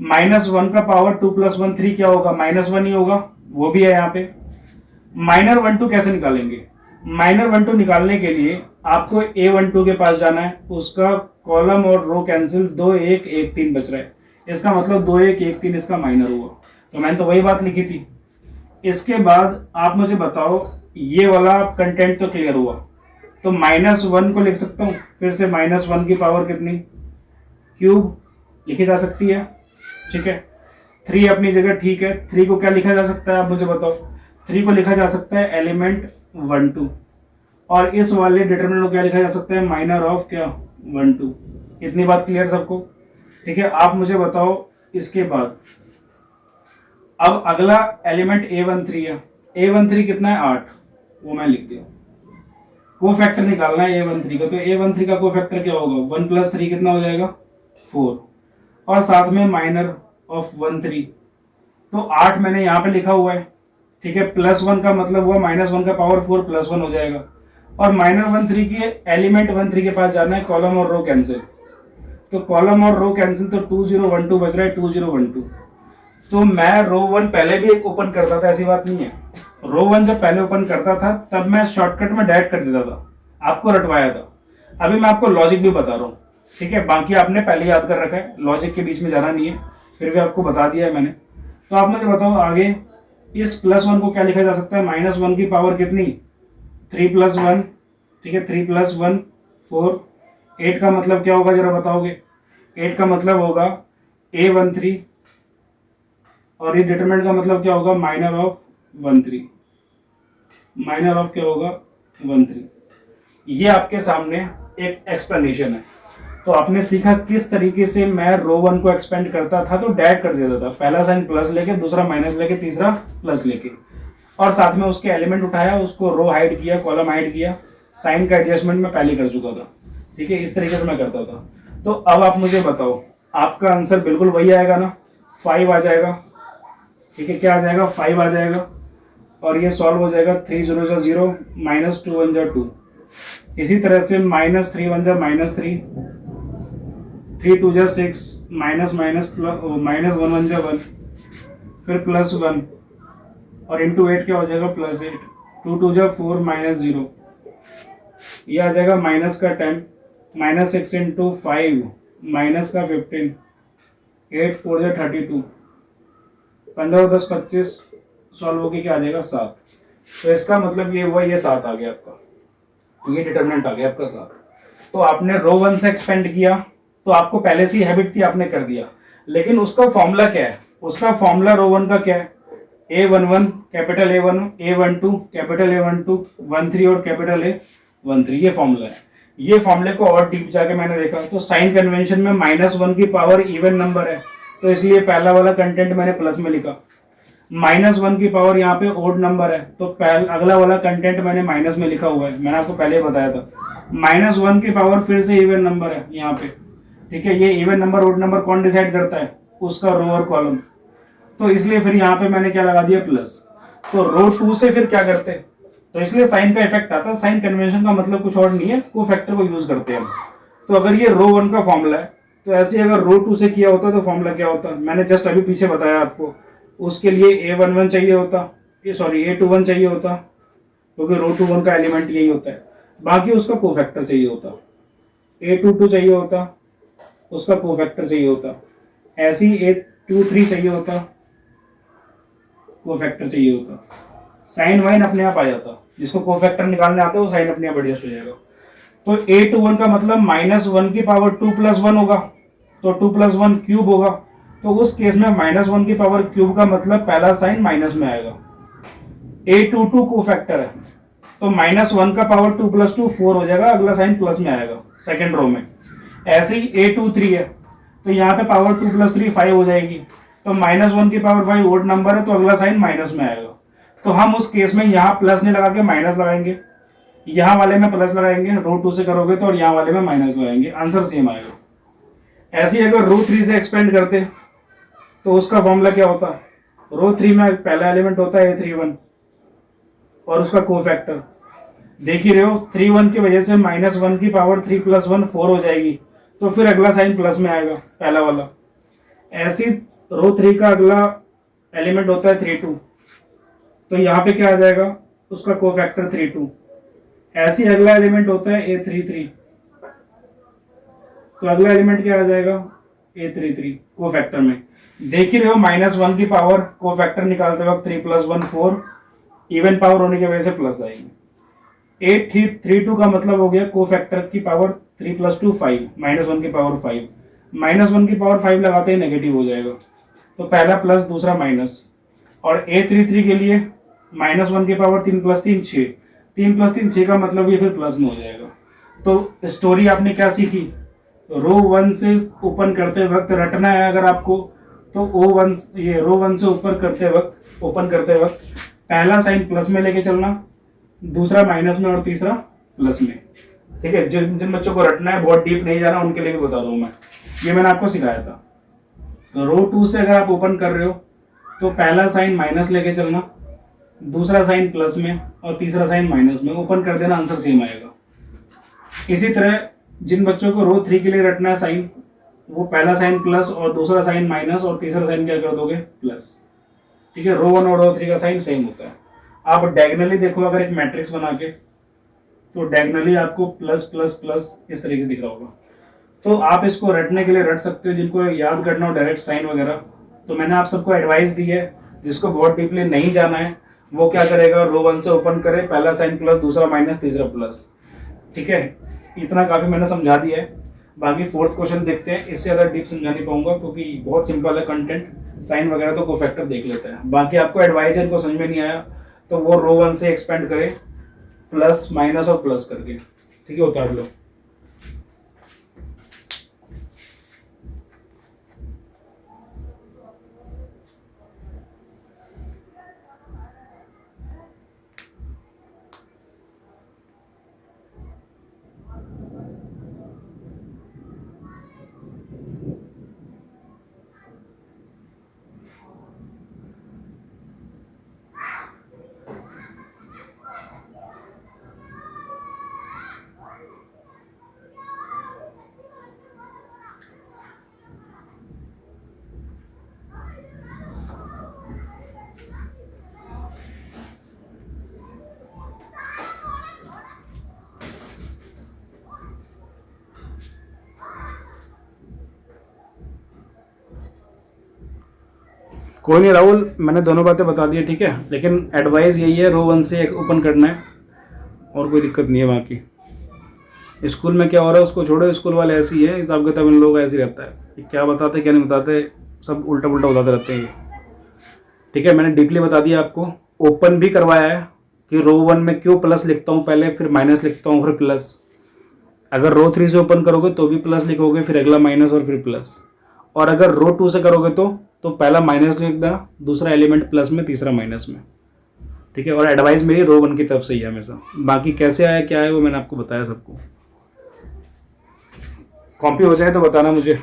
Speaker 2: -1 का पावर 2 + 1 3 क्या होगा, -1 ही होगा, वो भी है यहाँ पे। माइनर 1 2 कैसे निकालेंगे, माइनर 1 2 निकालने के लिए आपको A12 के पास जाना है, उसका कॉलम और रो कैंसिल, 2 1 1 3 बच रहा है, इसका मतलब 2 1 1 3 इसका माइनर हुआ, तो मैंने तो वही बात लिखी थी। इसके बाद आप मुझे बताओ, ये वाला कंटेंट तो क्लियर हुआ, तो -1 को लिख सकता हूँ, फिर से -1 की पावर कितनी, क्यूब लिखी जा सकती है, ठीक है। 3 अपनी जगह ठीक है, 3 को क्या लिखा जा सकता है, आप मुझे बताओ, 3 को लिखा जा सकता है एलिमेंट 1 2, और इस वाले डिटरमिनेंट को क्या लिखा जा सकता है, माइनर ऑफ क्या, 1 2। इतनी बात क्लियर सबको, ठीक है। आप मुझे बताओ इसके बाद, अब अगला एलिमेंट A13 है, A13 कितना है, 8, वो मैं लिख दिया। कोफैक्टर निकालना है A13 का, तो A13 का कोफैक्टर क्या होगा, 1 + 3 कितना हो जाएगा, 4, और साथ में माइनर ऑफ 1 3, तो 8 मैंने यहाँ पे लिखा हुआ है, ठीक है। +1 का मतलब हुआ -1 का पावर 4 + 1 हो जाएगा, और माइनर 1 3 की एलिमेंट 1 3 के पास जाना है, कॉलम और रो कैंसिल। तो कॉलम और रो कैंसिल, तो 2 0 1 2 बच रहा है 2 0 1 2। तो मैं रो 1 पहले भी एक ओपन करता था, ऐसी बात नहीं है। रो 1 जब पहले ओपन करता था तब मैं शॉर्टकट में डायरेक्ट कर देता था, आपको रटवाया था। अभी मैं आपको लॉजिक भी बता रहा हूँ, ठीक है। बाकी आपने पहले याद कर रखा है, लॉजिक के बीच में जाना नहीं है, फिर भी आपको बता दिया है मैंने। तो आप मुझे बताओ आगे इस +1 को क्या लिखा जा सकता है? -1 की पावर कितनी? 3 + 1, ठीक है। 3 + 1 4। 8 का मतलब क्या होगा जरा बताओगे? 8 का मतलब होगा A13, और ये डिटरमिनेंट का मतलब क्या होगा? Minor of 1 3। माइनर ऑफ क्या होगा? 1 3। ये आपके सामने एक एक्सप्लेनेशन है। तो आपने सीखा किस तरीके से मैं रो 1 को एक्सपेंड करता था, तो डायरेक्ट कर देता था, पहला साइन प्लस लेके, दूसरा माइनस लेके, तीसरा प्लस लेके, और साथ में उसके एलिमेंट उठाया, उसको रो हाइड किया, कॉलम हाइड किया। साइन का एडजस्टमेंट मैं पहले कर चुका था, ठीक है। इस तरीके से मैं करता था। तो अब आप मुझे बताओ, आपका आंसर बिल्कुल वही आएगा ना? 5 आ जाएगा, ठीक है। क्या आ जाएगा? 5 आ जाएगा, और ये सॉल्व हो जाएगा। 3 0 0 -2 1 2। इसी तरह से -3 1 -3, 3 2 6, माइनस माइनस -1 1 1, फिर +1, और इंटू 8 क्या हो जाएगा? +8। 2 2 4 -0, ये आ जाएगा माइनस का 10, -6 इंटू 5 माइनस का 15, 8 4 32, 15 10 25, सॉल्व होके क्या आ जाएगा? 7। तो इसका मतलब ये हुआ, ये 7 आ गया आपका, ये डिटरमिनेंट आ गया आपका 7। तो आपने रो 1 से एक्सपेंड किया, तो आपको पहले से ही हैबिट थी, आपने कर दिया। लेकिन उसका फॉर्मूला क्या है? उसका फॉर्मूला रो 1 का क्या है? A11 capital A1, A12 capital A12, 1 3 और कैपिटल A1 3, ये फॉर्मूला है। ये फॉर्मूले को और डीप जाके मैंने देखा, तो साइन कन्वेंशन में -1 की पावर इवन नंबर है, तो इसलिए पहला वाला कंटेंट मैंने प्लस में लिखा। -1 की पावर यहाँ पे ओड नंबर है, तो अगला वाला कंटेंट मैंने माइनस में लिखा हुआ है, मैंने आपको पहले बताया था। -1 की पावर फिर से इवन नंबर है यहाँ पे, ठीक है। ये इवन नंबर ओड नंबर कौन डिसाइड करता है? उसका रो और कॉलम। तो इसलिए फिर यहाँ पे मैंने क्या लगा दिया? प्लस। तो रो 2 से फिर क्या करते? तो इसलिए साइन का इफेक्ट आता है। साइन कन्वेंशन का मतलब कुछ और नहीं है, को फैक्टर को यूज करते हैं हम। तो अगर ये रो 1 का फॉर्मूला है, तो ऐसे अगर रो 2 से किया होता तो फॉर्मूला क्या होता? मैंने जस्ट अभी पीछे बताया आपको। उसके लिए A11 चाहिए होता, ये सॉरी A21 चाहिए होता, क्योंकि रो 21 का एलिमेंट यही होता है। बाकी उसका कोफैक्टर चाहिए होता, A22 चाहिए होता, उसका कोफैक्टर चाहिए होता। ऐसे ही A23 चाहिए होता, कोफैक्टर चाहिए होता। साइन वाइन अपने आप आ जाता, जिसको कोफैक्टर निकालने आता है वो साइन अपने आप एडजस्ट हो जाएगा। तो A21 का मतलब -1 की पावर 2 + 1 होगा, तो 2 + 1 क्यूब होगा। तो उस केस में -1 की पावर क्यूब का मतलब पहला साइन माइनस में आएगा। A22 कोफैक्टर है, तो -1 का पावर 2 + 2 4 हो जाएगा, अगला साइन प्लस में आएगा सेकेंड रो में। ऐसे ही A23 है, तो यहाँ पे पावर 2 + 3 5 हो जाएगी, तो -1 की पावर 5 ओड नंबर है, तो अगला साइन माइनस में आएगा। तो हम उस केस में यहाँ प्लस नहीं लगा के माइनस लगाएंगे, यहाँ वाले में प्लस लगाएंगे, रो 2 से करोगे तो, और यहाँ वाले में माइनस लगाएंगे, आंसर सेम आएगा। ऐसे ही अगर रो 3 से एक्सपेंड करते तो उसका फॉर्मूला क्या होता? रो 3 में पहला एलिमेंट होता है A31 और उसका कोफैक्टर देख ही रहे हो, 3 1 की वजह से -1 की पावर 3 + 1 4 हो जाएगी, तो फिर अगला साइन प्लस में आएगा पहला वाला। ऐसी रो 3 का अगला एलिमेंट होता है 32, तो यहाँ पे क्या आ जाएगा? उसका कोफैक्टर 32। ऐसी अगला एलिमेंट होता है A33, तो अगला एलिमेंट क्या आ जाएगा? A33 कोफैक्टर में। देख ही रहे हो, -1 की पावर कोफैक्टर निकालते वक्त 3 + 1 4, इवन पावर होने की वजह से प्लस आएगी। 832 का मतलब हो गया कोफैक्टर की पावर 3 + 2 5, -1 की पावर 5, -1 की पावर 5 लगाते ही नेगेटिव हो जाएगा, तो पहला प्लस दूसरा माइनस। और A33 के लिए -1 की पावर 3 + 3 6, 3 + 3 6 का मतलब ये फिर प्लस में हो जाएगा। तो स्टोरी आपने क्या सीखी? रो 1 से ओपन करते वक्त रटना है अगर आपको, तो O1 ये रो 1 से ऊपर करते वक्त, ओपन करते वक्त पहला साइन प्लस में लेके चलना, दूसरा माइनस में और तीसरा प्लस में, ठीक है। जिन जिन बच्चों को रटना है, बहुत डीप नहीं जाना, उनके लिए भी बता दूं मैं, ये मैंने आपको सिखाया था। तो रो 2 से अगर आप ओपन कर रहे हो तो पहला साइन माइनस लेके चलना, दूसरा साइन प्लस में और तीसरा साइन माइनस में, ओपन कर देना, आंसर सेम आएगा। इसी तरह जिन बच्चों को रो 3 के लिए रटना है साइन, वो पहला साइन प्लस और दूसरा साइन माइनस और तीसरा साइन क्या कर दोगे, प्लस। ठीक है, रो 1 और रो 3 का साइन सेम होता है। आप डायगनली देखो अगर एक मैट्रिक्स बना के, तो डायगनली आपको प्लस प्लस प्लस इस तरीके से दिख रहा होगा। तो आप इसको रटने के लिए रट सकते हो, जिनको याद करना हो डायरेक्ट साइन वगैरह। तो मैंने आप सबको एडवाइस दी है, जिसको बहुत डीपली नहीं जाना है वो क्या करेगा, रो 1 से ओपन करे, पहला साइन प्लस, दूसरा माइनस, तीसरा प्लस। ठीक है, इतना काफी मैंने समझा दिया है। बाकी फोर्थ क्वेश्चन देखते हैं, इससे ज़्यादा डीप समझा नहीं पाऊंगा क्योंकि बहुत सिंपल है कंटेंट, साइन वगैरह तो कोफैक्टर देख लेते हैं। बाकी आपको एडवाइस है, इनको समझ में नहीं आया तो वो रो 1 से एक्सपेंड करे, प्लस माइनस और प्लस करके। ठीक है, उतार लो। कोई नहीं राहुल, मैंने दोनों बातें बता दी है, ठीक है, लेकिन एडवाइस यही है, रो 1 से ओपन करना है और कोई दिक्कत नहीं है। बाकी स्कूल में क्या हो रहा है उसको छोड़ो, स्कूल वाले ऐसे ही है, हिसाब किताब इन लोग ऐसे ही रहता है, ये क्या बताते क्या नहीं बताते, सब उल्टा पुल्टा बताते रहते हैं। ठीक है, मैंने डीपली बता दिया आपको, ओपन भी करवाया है कि रो 1 में क्यों प्लस लिखता हूँ पहले, फिर माइनस लिखता हूँ, फिर प्लस। अगर रो 3 से ओपन करोगे तो भी प्लस लिखोगे, फिर अगला माइनस और फिर प्लस। और अगर रो 2 से करोगे तो पहला माइनस लिख देना, दूसरा एलिमेंट प्लस में, तीसरा माइनस में। ठीक है, और एडवाइस मेरी रो 1 की तरफ से ही है हमेशा। बाकी कैसे आया क्या है वो मैंने आपको बताया सबको। कॉपी हो जाए तो बताना मुझे।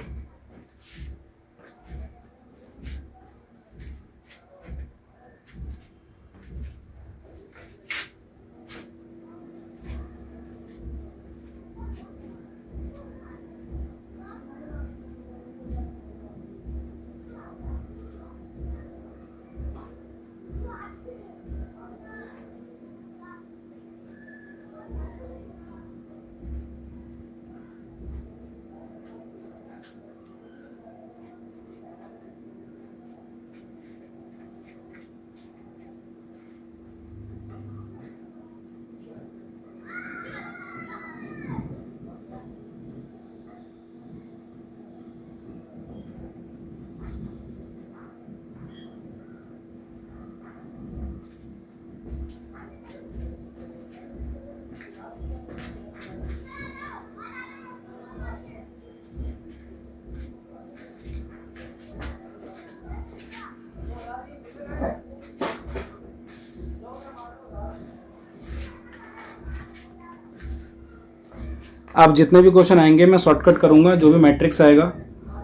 Speaker 2: आप जितने भी क्वेश्चन आएंगे मैं शॉर्टकट करूंगा, जो भी मैट्रिक्स आएगा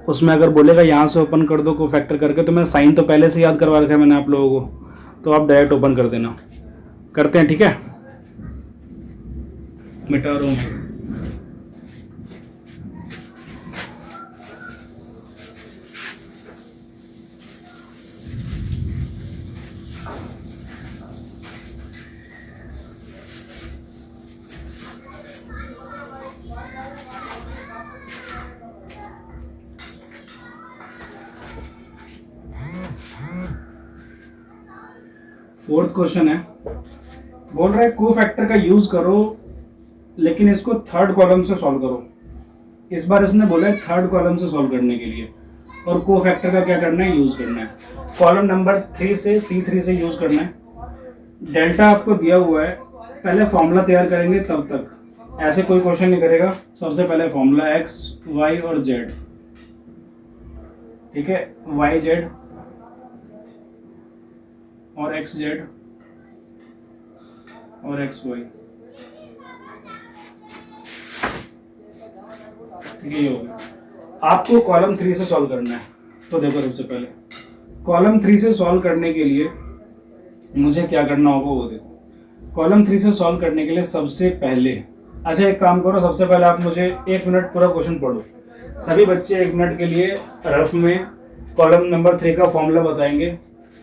Speaker 2: उसमें अगर बोलेगा यहाँ से ओपन कर दो को फैक्टर करके, तो मैं साइन तो पहले से याद करवा रखा है मैंने आप लोगों को, तो आप डायरेक्ट ओपन कर देना। करते हैं, ठीक है, मिटा रहा हूँ। फोर्थ क्वेश्चन है, बोल रहा है को फैक्टर का यूज करो लेकिन इसको थर्ड कॉलम से सॉल्व करो। इस बार इसने बोला है थर्ड कॉलम से सॉल्व करने के लिए, और को फैक्टर का क्या करना है, यूज करना है। कॉलम नंबर 3 से C3 से यूज करना है। डेल्टा आपको दिया हुआ है, पहले फॉर्मूला तैयार करेंगे तब तक, ऐसे कोई क्वेश्चन नहीं करेगा। सबसे पहले फॉर्मूला x, y और z। ठीक है, y z और एक्स जेड और एक्स वाई। ठीक है, ये हो गया। आपको कॉलम 3 से सॉल्व करना है। तो देखो, सबसे पहले कॉलम 3 से सॉल्व करने के लिए मुझे क्या करना होगा वो देखो। कॉलम 3 से सॉल्व करने के लिए सबसे पहले, अच्छा एक काम करो, सबसे पहले आप मुझे 1 मिनट पूरा क्वेश्चन पढ़ो। सभी बच्चे 1 मिनट के लिए रफ में कॉलम नंबर 3 का फॉर्मूला बताएंगे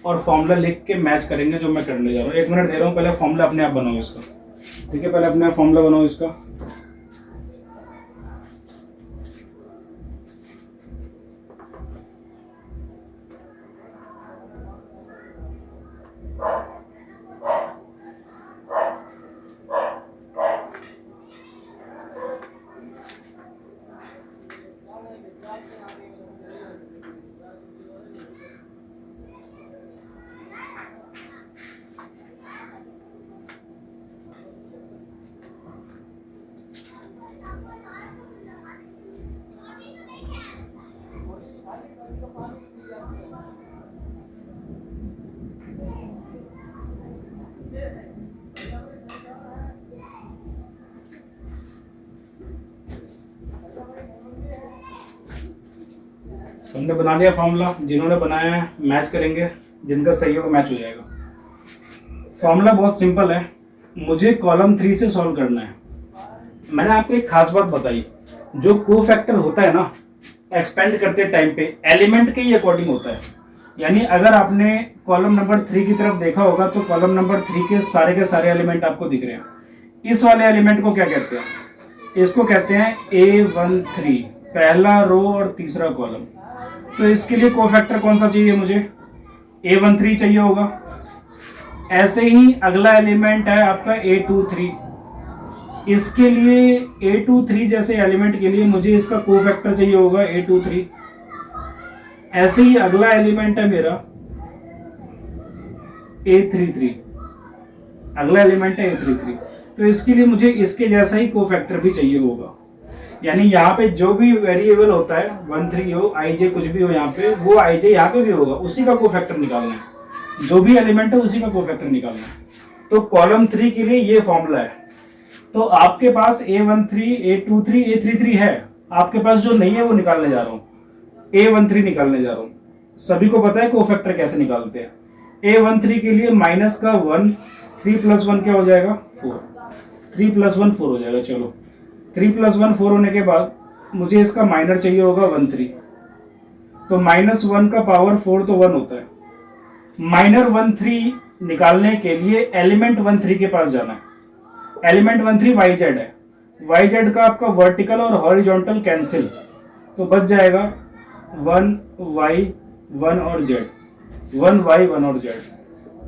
Speaker 2: और फॉर्मूला लिख के मैच करेंगे जो मैं करने जा रहा हूँ। 1 मिनट दे रहा हूँ, पहले फॉर्मूला अपने आप बनाओ इसका, ठीक है? पहले अपने आप फॉर्मूला बनाओ इसका। सबने बना लिया फॉर्मूला? जिन्होंने बनाया है मैच करेंगे, जिनका सही होगा मैच हो जाएगा। फॉर्मूला बहुत सिंपल है, मुझे कॉलम 3 से सॉल्व करना है। मैंने आपको एक खास बात बताई, जो कोफैक्टर होता है ना, एक्सपेंड करते टाइम पे एलिमेंट के ही अकॉर्डिंग होता है। यानी अगर आपने कॉलम नंबर 3 की तरफ देखा होगा तो कॉलम नंबर 3 के सारे एलिमेंट आपको दिख रहे हैं। इस वाले एलिमेंट को क्या कहते हैं? इसको कहते हैं A13, पहला रो और तीसरा कॉलम। तो इसके लिए कोफैक्टर कौन सा चाहिए? मुझे A13 चाहिए होगा। ऐसे ही अगला एलिमेंट है आपका A23, इसके लिए A23 जैसे एलिमेंट के लिए मुझे इसका कोफैक्टर चाहिए होगा A23। ऐसे ही अगला एलिमेंट है मेरा A33, अगला एलिमेंट है A33, तो इसके लिए मुझे इसके जैसा ही कोफैक्टर भी चाहिए होगा। यानी यहाँ पे जो भी वेरिएबल होता है 1 3 हो, IJ कुछ भी हो यहाँ पे, वो IJ यहाँ पे भी होगा, उसी का कोफैक्टर निकालना है। जो भी एलिमेंट है उसी का कोफैक्टर निकालना है। तो कॉलम 3 के लिए ये फॉर्मूला है। तो आपके पास A13, A23, A33 है, आपके पास जो नहीं है वो निकालने जा रहा हूँ। A13 निकालने जा रहा हूँ। सभी को पता है कोफैक्टर कैसे निकालते हैं। A13 के लिए माइनस का 1, 3 + 1 क्या हो जाएगा? 4, 3 + 1 4 हो जाएगा। चलो 3 + 1 4 होने के बाद मुझे इसका माइनर चाहिए होगा 1 3, तो -1 का पावर 4 तो 1 होता है। माइनर 1 3 निकालने के लिए एलिमेंट 1 3 के पास जाना है। एलिमेंट 1 3 YZ है, YZ का आपका वर्टिकल और हॉरिजॉन्टल कैंसिल, तो बच जाएगा 1 Y 1 और Z, 1 Y 1 और Z।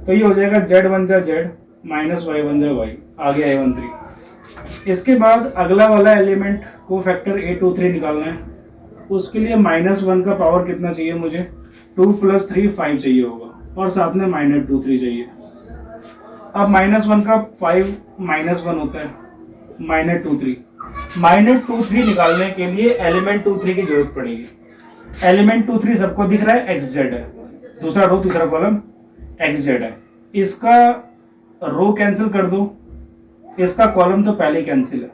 Speaker 2: तो ये हो जाएगा Z 1 जा Z माइनस Y 1 जा Y, आ गया A13। इसके बाद अगला वाला एलिमेंट को फैक्टर A23 निकालना है। उसके लिए -1 का पावर कितना चाहिए मुझे? 2 + 3 5 चाहिए होगा, और साथ में -2 3 चाहिए। अब -1 का 5 -1 होता है, -2 3। -2 3 निकालने के लिए एलिमेंट 2 3 की जरूरत पड़ेगी। एलिमेंट 2 3 सबको दिख रहा है, XZ है, दूसरा रो तीसरा कॉलम XZ है। इसका रो कैंसिल कर दो, इसका कॉलम तो पहले कैंसिल है।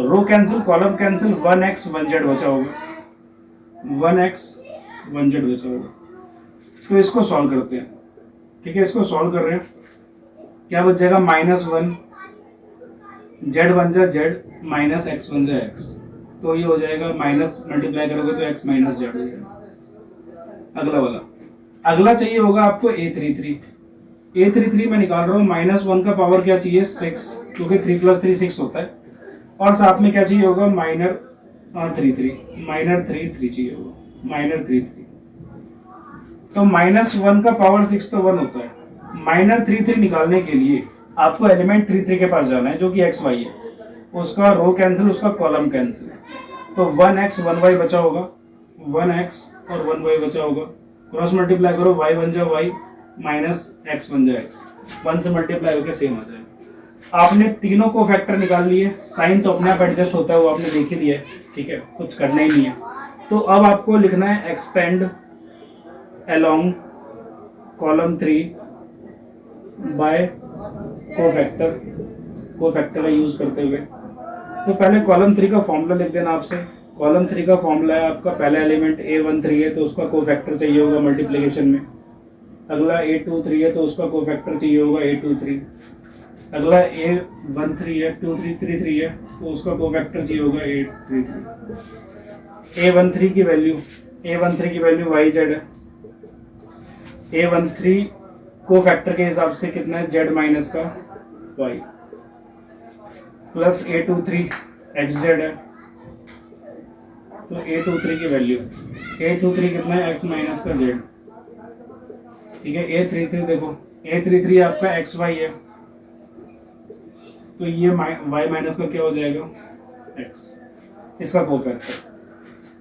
Speaker 2: रो cancel, column cancel, 1x 1z बचा होगा, 1x 1z बचा होगा। तो इसको सॉल्व करते हैं, ठीक है? इसको सॉल्व कर रहे हैं, क्या बच जाएगा? -1 z 1 जा z माइनस x 1 जा x, तो ये हो जाएगा माइनस मल्टीप्लाई करोगे तो x - z हो जाएगा। अगला वाला, अगला चाहिए होगा आपको A33। A33 में निकाल रहा हूँ, -1 का पावर क्या चाहिए? 6, क्योंकि 3 + 3 6 होता है, और साथ में क्या चाहिए होगा? -33 चाहिए होगा, -33। तो -1 का पावर 6 तो 1 होता है। -33 निकालने के लिए आपको एलिमेंट 33 के पास जाना है, जो कि XY है। उसका रो कैंसिल, उसका कॉलम कैंसिल, तो 1x 1y बचा होगा, 1x और 1y बचा होगा। क्रॉस मल्टीप्लाई करो, y 1 जा y माइनस x 1 जा x, 1 से मल्टीप्लाई होकर सेम आ जाएगा। आपने तीनों को फैक्टर निकाल लिए, साइन तो अपने आप एडजस्ट होता है, वो आपने देख ही लिया है, ठीक है? कुछ करना ही नहीं है। तो अब आपको लिखना है expand along column 3 by cofactor का यूज करते हुए। तो पहले कॉलम 3 का फॉर्मूला लिख देना आपसे। कॉलम 3 का फॉर्मूला है आपका, पहला एलिमेंट A13 है, तो उसका कोफैक्टर चाहिए होगा मल्टीप्लिकेशन में। अगला A23 है तो उसका कोफैक्टर चाहिए होगा A23। अगला A13 है, 2333 है तो उसका कोफैक्टर चाहिए होगा A33। A13 की वैल्यू YZ है। A13 कोफैक्टर के हिसाब से कितना है, Z माइनस का Y, प्लस A23 XZ है। तो A23 की वैल्यू, A23 कितना है, X माइनस का Z। ठीक है, A33 देखो, A33 आपका XY है तो ये Y माइनस का क्या हो जाएगा, X, इसका कोफैक्टर।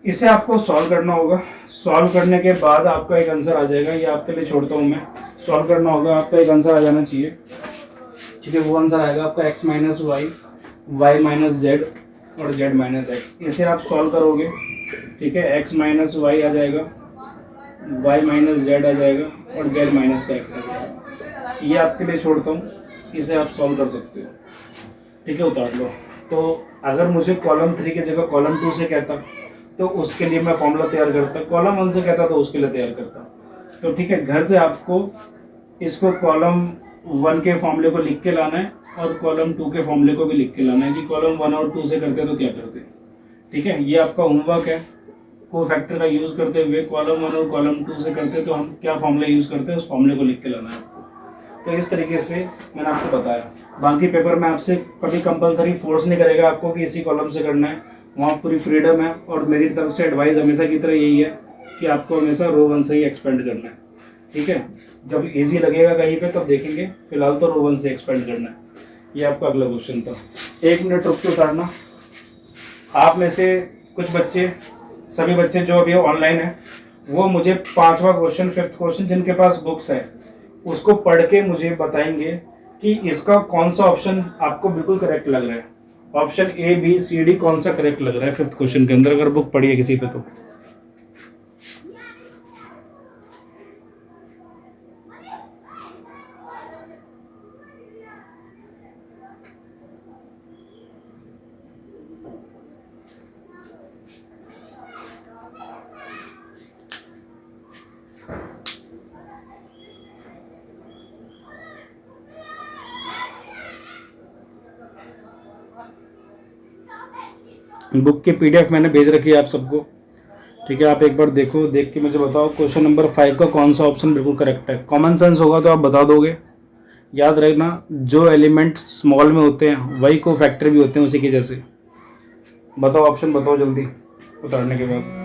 Speaker 2: इसे आपको सॉल्व करना होगा। सॉल्व करने के बाद आपका एक आंसर आ जाएगा, ये आपके लिए छोड़ता हूँ मैं। सॉल्व करना होगा, आपका एक आंसर आ जाना चाहिए। ठीक है, वो आंसर आएगा आपका X minus y, y minus z और जेड माइनस एक्स। इसे आप सॉल्व करोगे, ठीक है, X माइनस वाई आ जाएगा, वाई माइनस जेड आ जाएगा और जेड माइनस का एक्स आ जाएगा। ये आपके लिए छोड़ता हूँ, इसे आप सॉल्व कर सकते हो। ठीक है, उतार लो। तो अगर मुझे कॉलम 3 की जगह कॉलम 2 से कहता तो उसके लिए मैं फॉर्मूला तैयार करता, कॉलम 1 से कहता तो उसके लिए तैयार करता। तो ठीक है, घर से आपको इसको कॉलम 1 के फॉर्मूले को लिख के लाना है और कॉलम 2 के फॉर्मूले को भी लिख के लाना है कि कॉलम 1 और 2 से करते तो क्या करते। ठीक है, ये आपका होमवर्क है। कोफैक्टर का यूज़ करते हुए कॉलम 1 और कॉलम 2 से करते तो हम क्या फॉर्मूला यूज़ करते हैं, उस फॉर्मूले को लिख के लाना है आपको। तो इस तरीके से मैंने आपको बताया। बाकी पेपर में आपसे कभी कंपलसरी फोर्स नहीं करेगा आपको कि इसी कॉलम से करना है, वहाँ पूरी फ्रीडम है। और मेरी तरफ से एडवाइस हमेशा की तरह यही है कि आपको हमेशा रो 1 से ही एक्सपेंड करना है। ठीक है, जब इजी लगेगा कहीं पे तब देखेंगे, फिलहाल तो रो 1 से एक्सपेंड करना है। ये आपका अगला क्वेश्चन था। 1 मिनट रुक के उतारना। आप में से कुछ बच्चे, सभी बच्चे जो अभी ऑनलाइन है, वो मुझे 5वां क्वेश्चन, 5th क्वेश्चन जिनके पास बुक्स है उसको पढ़ के मुझे बताएंगे कि इसका कौन सा ऑप्शन आपको बिल्कुल करेक्ट लग रहा है। Option A B C D कौन सा करेक्ट लग रहा है 5th क्वेश्चन के अंदर, अगर बुक पढ़ी है किसी पे तो। बुक की PDF मैंने भेज रखी है आप सबको। ठीक है, आप एक बार देखो, देख के मुझे बताओ क्वेश्चन नंबर 5 का कौन सा ऑप्शन बिल्कुल करेक्ट है। कॉमन सेंस होगा तो आप बता दोगे। याद रखना, जो एलिमेंट स्मॉल में होते हैं वही को फैक्टर भी होते हैं उसी के जैसे। बताओ ऑप्शन, बताओ जल्दी उतारने के बाद।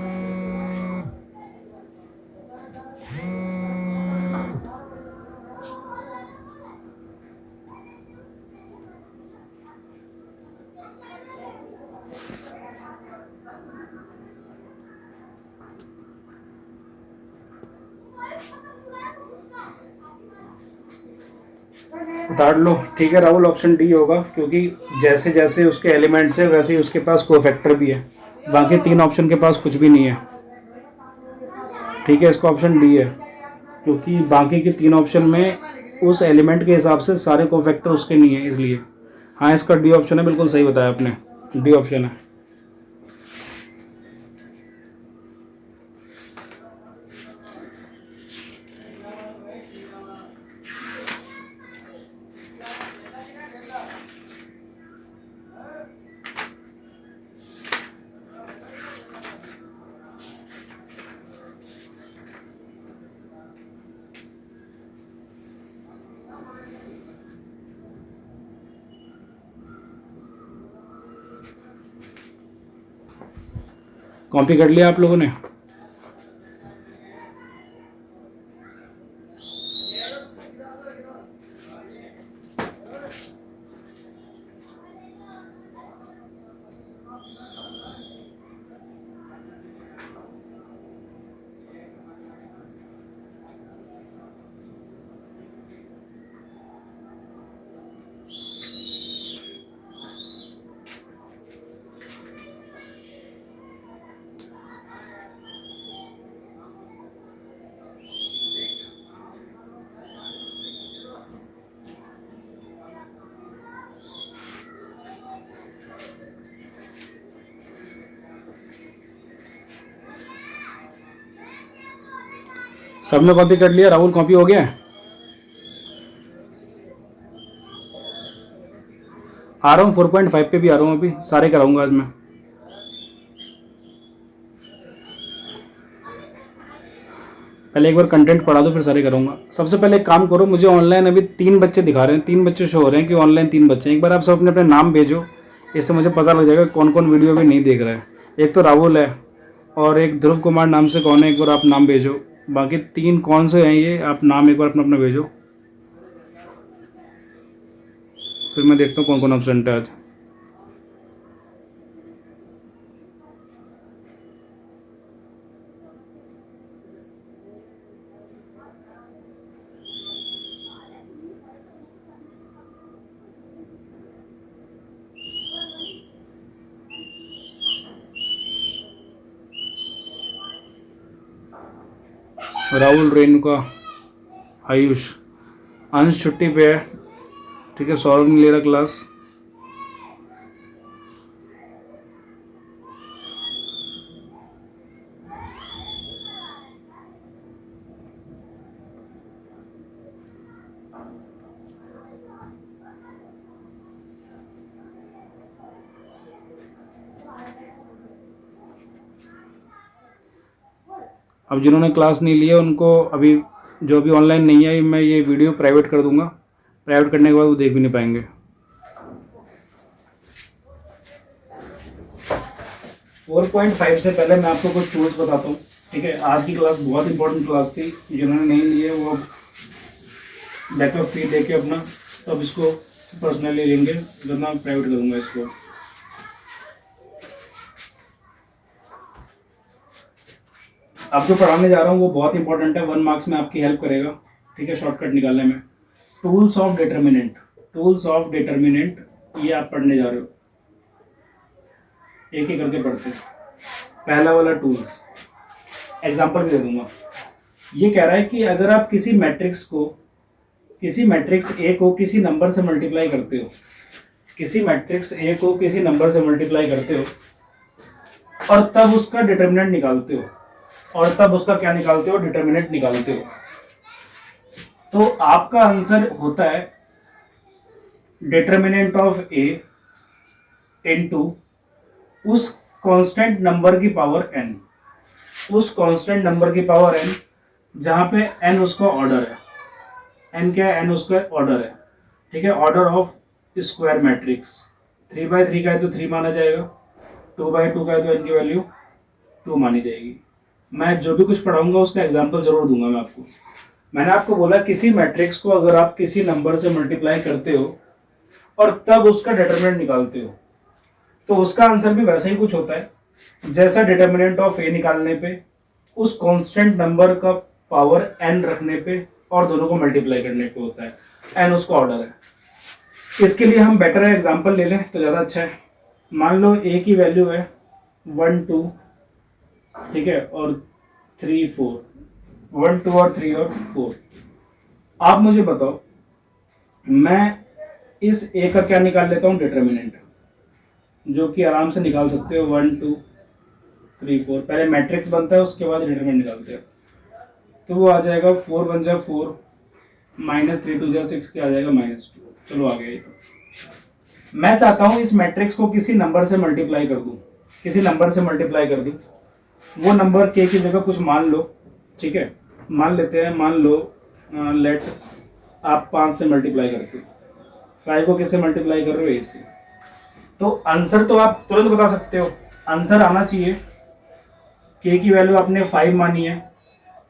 Speaker 2: उतार लो। ठीक है राहुल, ऑप्शन डी होगा, क्योंकि जैसे जैसे उसके एलिमेंट्स है वैसे ही उसके पास कोफैक्टर भी है। बाकी 3 ऑप्शन के पास कुछ भी नहीं है। ठीक है, इसका ऑप्शन डी है, क्योंकि बाकी के 3 ऑप्शन में उस एलिमेंट के हिसाब से सारे कोफैक्टर उसके नहीं है, इसलिए। हाँ, इसका डी ऑप्शन है, बिल्कुल सही बताया आपने, डी ऑप्शन है। कॉपी कर लिया आप लोगों ने? सबने कॉपी कर लिया? राहुल कॉपी हो गया? आ रहा हूँ 4.5 पे भी आ रहा हूँ, अभी सारे कराऊंगा आज मैं। पहले एक बार कंटेंट पढ़ा दो फिर सारे करूँगा। सबसे पहले एक काम करो, मुझे ऑनलाइन अभी 3 बच्चे दिखा रहे हैं, 3 बच्चे शो हो रहे हैं कि ऑनलाइन 3 बच्चे हैं। एक बार आप सब अपने अपने नाम भेजो, इससे मुझे पता लग जाएगा कौन कौन वीडियो भी नहीं देख रहा है। एक तो राहुल है और एक ध्रुव कुमार नाम से कौन है, एक बार आप नाम भेजो। बाकी 3 कौन से हैं ये, आप नाम एक बार अपना अपना भेजो, फिर मैं देखता हूँ कौन कौन एब्सेंट है आज। राहुल, रेणुका, आयुष, अंश छुट्टी पे है, ठीक है। सौरभ ने ले रहा क्लास। अब जिन्होंने क्लास नहीं लिया उनको अभी, जो भी ऑनलाइन नहीं है, मैं ये वीडियो प्राइवेट कर दूंगा। प्राइवेट करने के बाद वो देख भी नहीं पाएंगे। 4.5 से पहले मैं आपको कुछ टूल्स बताता हूँ, ठीक है। आज की क्लास बहुत इंपॉर्टेंट क्लास थी, जिन्होंने नहीं लिए वो बैकअप फी दे के अपना, तो अब इसको पर्सनली लेंगे, वरना प्राइवेट करूँगा इसको। अब जो पढ़ाने जा रहा हूँ वो बहुत इंपॉर्टेंट है, 1 मार्क्स में आपकी हेल्प करेगा, ठीक है, शॉर्टकट निकालने में। Tools of determinant, tools of determinant, ये आप पढ़ने जा रहे हो, एक एक करके पढ़ते हैं। पहला वाला टूल्स, एग्जांपल भी दे दूंगा। ये कह रहा है कि अगर आप किसी मैट्रिक्स ए को किसी नंबर से मल्टीप्लाई करते हो, किसी मैट्रिक्स ए को किसी नंबर से मल्टीप्लाई करते हो और तब उसका डिटर्मिनेंट निकालते हो, और तब उसका क्या निकालते हो, डिटर्मिनेंट निकालते हो, तो आपका आंसर होता है डिटर्मिनेंट ऑफ ए इनटू उस कांस्टेंट नंबर की पावर n, उस कांस्टेंट नंबर की पावर n जहां पे n उसका ऑर्डर है। n क्या है, n उसका ऑर्डर है, ठीक है। ऑर्डर ऑफ स्क्वायर मैट्रिक्स, 3/3 का है तो 3 माना जाएगा, 2/2 का है तो n की वैल्यू 2 मानी जाएगी। मैं जो भी कुछ पढ़ाऊंगा उसका एग्जाम्पल जरूर दूंगा मैं आपको। मैंने आपको बोला किसी मैट्रिक्स को अगर आप किसी नंबर से मल्टीप्लाई करते हो और तब उसका डिटर्मिनेंट निकालते हो, तो उसका आंसर भी वैसा ही कुछ होता है जैसा डिटर्मिनेंट ऑफ ए निकालने पे उस कांस्टेंट नंबर का पावर n रखने पे और दोनों को मल्टीप्लाई करने पे होता है। n उसका ऑर्डर है। इसके लिए हम बेटर एग्जांपल ले लें तो ज़्यादा अच्छा है। मान लो a की वैल्यू है 1 2, ठीक है, और 3 4, 1 2 और 3 और 4। आप मुझे बताओ, मैं इस a का क्या निकाल लेता हूँ, डिटर्मिनेंट, जो कि आराम से निकाल सकते हो। 1 2 3 4, पहले मैट्रिक्स बनता है उसके बाद डिटरमिनेंट निकालते हैं, तो वो आ जाएगा 4 1 जा 4, -3 2 जा 6, क्या आ जाएगा -2। चलो आ गया ये। तो मैं चाहता हूँ इस मैट्रिक्स को किसी नंबर से मल्टीप्लाई कर दूं, किसी नंबर से मल्टीप्लाई कर दूं। वो नंबर के की जगह कुछ मान लो, ठीक है, मान लेते हैं, मान लो लेट आप 5 से मल्टीप्लाई करते हो, 5 को किससे मल्टीप्लाई कर रहे हो, ए से। तो आंसर तो आप तुरंत बता सकते हो, आंसर आना चाहिए। के की वैल्यू आपने 5 मानी है,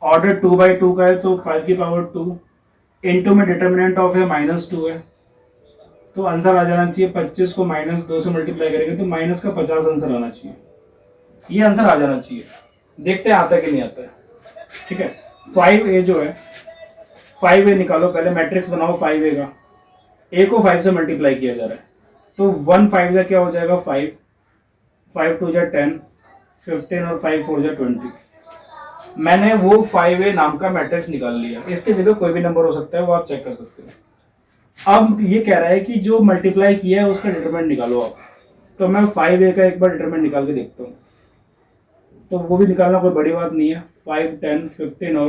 Speaker 2: ऑर्डर 2/2 का है तो 5 की पावर 2, इनटू में डिटर्मिनेंट ऑफ है -2 है, तो आंसर आ जाना चाहिए 25 को -2 से मल्टीप्लाई करेंगे तो माइनस का 50 आंसर आना चाहिए। ये आंसर आ जाना चाहिए, देखते हैं आता है कि नहीं आता है, ठीक है। 5a जो है, 5a निकालो, पहले मैट्रिक्स बनाओ 5a का। a को 5 से मल्टीप्लाई किया जा रहा है, तो 1 5 जा क्या हो जाएगा 5, 5 2 जा 10, 15 और 5 4 जा 20। मैंने वो 5a नाम का मैट्रिक्स निकाल लिया। इसके जगह कोई भी नंबर हो सकता है, वो आप चेक कर सकते हो। अब ये कह रहा है कि जो मल्टीप्लाई किया है उसका डिटरमिनेंट निकालो आप, तो मैं 5a का एक बार डिटरमिनेंट निकाल के देखता हूँ। तो वो भी निकालना कोई बड़ी बात नहीं है, 5 10 15 और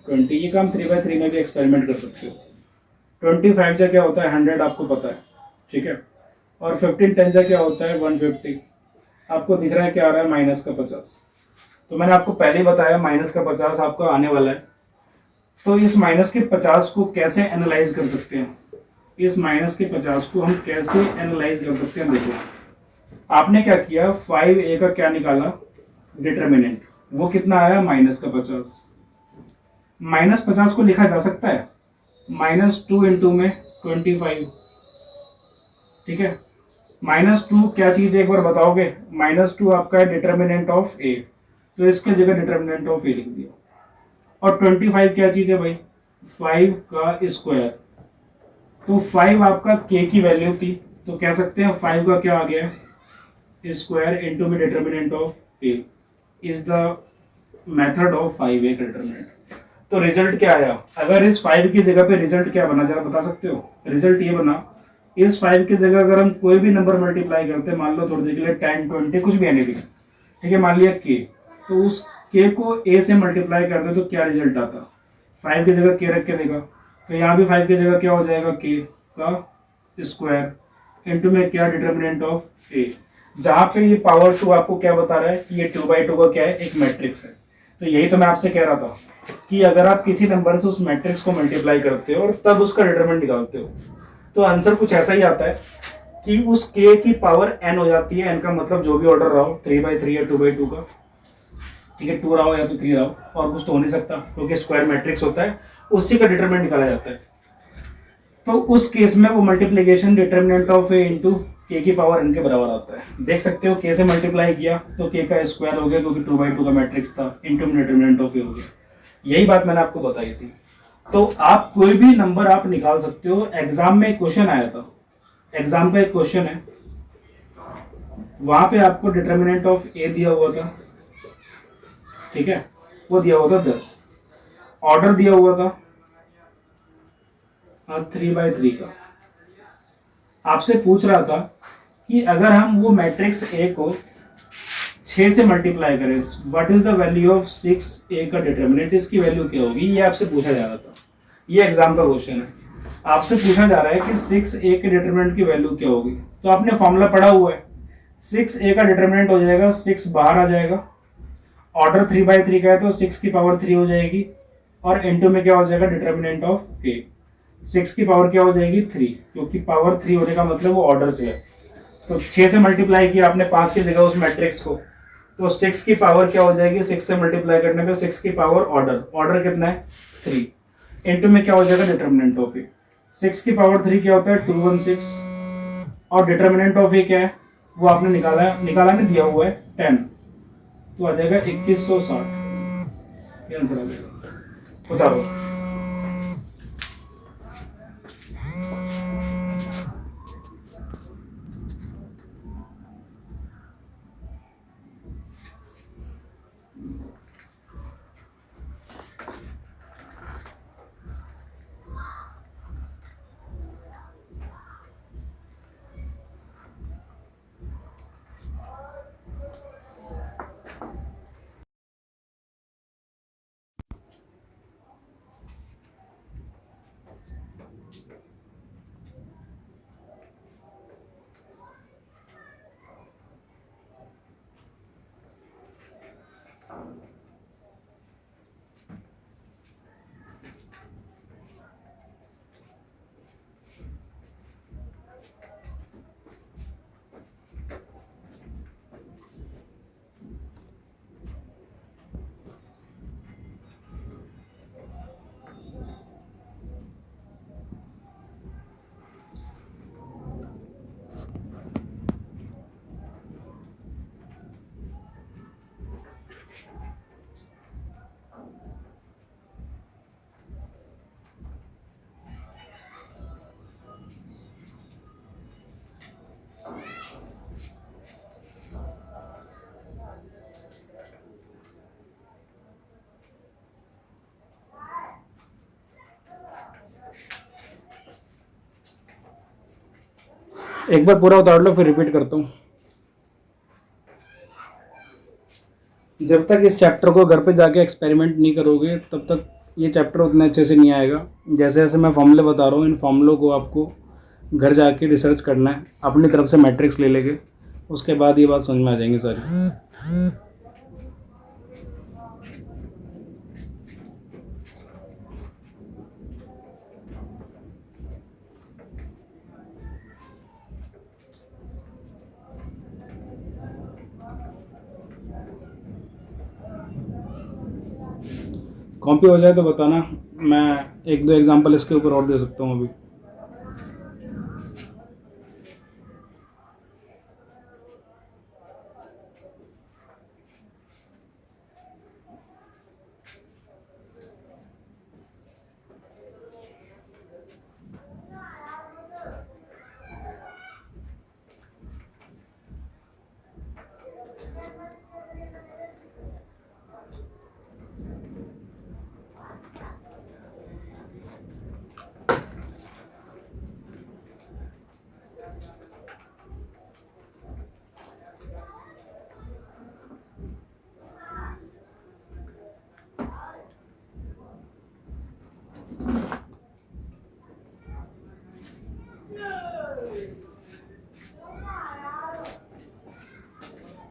Speaker 2: 20, ये काम 3/3 में भी एक्सपेरिमेंट कर सकते हो। 25 जा क्या होता है 100, आपको पता है, ठीक है। और 15 जा क्या होता है 150, आपको दिख रहा है क्या आ रहा है -50। तो मैंने आपको पहले ही बताया -50 आपका आने वाला है। तो इस -50 को कैसे एनालाइज कर सकते हैं, इस -50 को हम कैसे एनालाइज कर सकते हैं। देखो आपने क्या किया, 5a का क्या निकाला डिटर्मिनेंट, वो कितना आया -50। -50 को लिखा जा सकता है -2 इंटू में 25, ठीक है। -2 क्या चीज है एक बार बताओगे, -2 आपका है डिटर्मिनेंट ऑफ ए, तो इसके जगह डिटर्मिनेंट ऑफ ए लिख दिया। और 25 क्या चीज है भाई, 5 का स्क्वायर, तो 5 आपका के की वैल्यू थी, तो कह सकते हैं 5 का क्या आ गया स्क्वायर इंटू में determinant of A is the method of 5a का डिटर्मिनेंट। तो रिजल्ट क्या आया, अगर इस 5 की जगह पे रिजल्ट क्या बना जरा बता सकते हो। रिजल्ट ये बना, इस 5 की जगह अगर हम कोई भी नंबर मल्टीप्लाई करते हैं, मान लो थोड़ी देर के लिए 10 20 कुछ भी एनीथिंग, ठीक है, मान लिया के, तो उस के को a से मल्टीप्लाई करते तो क्या रिजल्ट आता, 5 की जगह के रख के देगा, तो यहाँ भी 5 की जगह क्या हो जाएगा के का स्क्वायर इंटू में क्या डिटर्मिनेंट ऑफ ए। जहां पे ये पावर 2 आपको क्या बता रहा है कि ये 2/2 का क्या है एक मैट्रिक्स है। तो यही तो मैं आपसे कह रहा था कि अगर आप किसी नंबर से उस मैट्रिक्स को मल्टीप्लाई करते हो और तब उसका डिटरमिनेंट निकालते हो, तो आंसर कुछ ऐसा ही आता है कि उस k की पावर n हो जाती है। n का मतलब जो भी ऑर्डर रहा हो, 3/3 या 2/2 का, ठीक है, 2 रहा हो या तो 3 रहा हो, और कुछ तो हो नहीं सकता क्योंकि स्क्वायर मैट्रिक्स होता है, उसी का डिटरमिनेंट निकाला जाता है। तो उस केस में वो multiplication determinant of A into के की पावर n के बराबर आता है। देख सकते हो k से मल्टीप्लाई किया तो k का स्क्वायर हो गया क्योंकि 2/2 का मैट्रिक्स था, इंटू डिटरमिनेंट ऑफ ए हो गया। यही बात मैंने आपको बताई थी। तो आप कोई भी नंबर आप निकाल सकते हो। एग्जाम में क्वेश्चन आया था, एग्जाम का एक क्वेश्चन है, वहां पे आपको डिटरमिनेंट ऑफ ए दिया हुआ था, ठीक है, वो दिया हुआ था 10, ऑर्डर दिया हुआ था 3/3 का। आपसे पूछ रहा था कि अगर हम वो मैट्रिक्स ए को 6 से मल्टीप्लाई करें, what is the value of 6a का डिटरमिनेंट, इसकी वैल्यू क्या होगी, ये आपसे पूछा जा रहा था। ये एग्जाम का क्वेश्चन है, आपसे पूछा जा रहा है कि 6a के डिटरमिनेंट की वैल्यू क्या होगी। तो आपने फॉर्मूला पढ़ा हुआ है, 6a का डिटरमिनेंट हो जाएगा 6 बाहर आ जाएगा, ऑर्डर 3/3 का है तो 6 की पावर 3 हो जाएगी, और इनटू में क्या हो जाएगा डिटरमिनेंट ऑफ k, 6 की पावर क्या हो जाएगी 3, क्योंकि पावर 3 होने का मतलब वो ऑर्डर से है। तो 6 से मल्टीप्लाई किया आपने 5 की जगह उस मैट्रिक्स को, तो 6 की पावर क्या हो जाएगी, 6 से मल्टीप्लाई करने पे 6 की पावर ऑर्डर, ऑर्डर कितना है 3, इनटू में क्या हो जाएगा डिटरमिनेंट ऑफ ए। 6 की पावर 3 क्या होता है 216, और डिटरमिनेंट ऑफ ए क्या है वो आपने निकाला नहीं, दिया हुआ है 10, तो आ जाएगा 2160, ये आंसर आ जाएगा। उतारो। एक बार पूरा उतार लो फिर रिपीट करता हूँ। जब तक इस चैप्टर को घर पे जाके एक्सपेरिमेंट नहीं करोगे तब तक ये चैप्टर उतने अच्छे से नहीं आएगा। जैसे जैसे मैं फॉर्मूले बता रहा हूँ, इन फॉर्मूलों को आपको घर जाके रिसर्च करना है, अपनी तरफ से मैट्रिक्स ले लेंगे, उसके बाद ये बात समझ में आ जाएंगी सारी। कॉपी हो जाए तो बताना, मैं एक दो एग्जांपल इसके ऊपर और दे सकता हूँ अभी।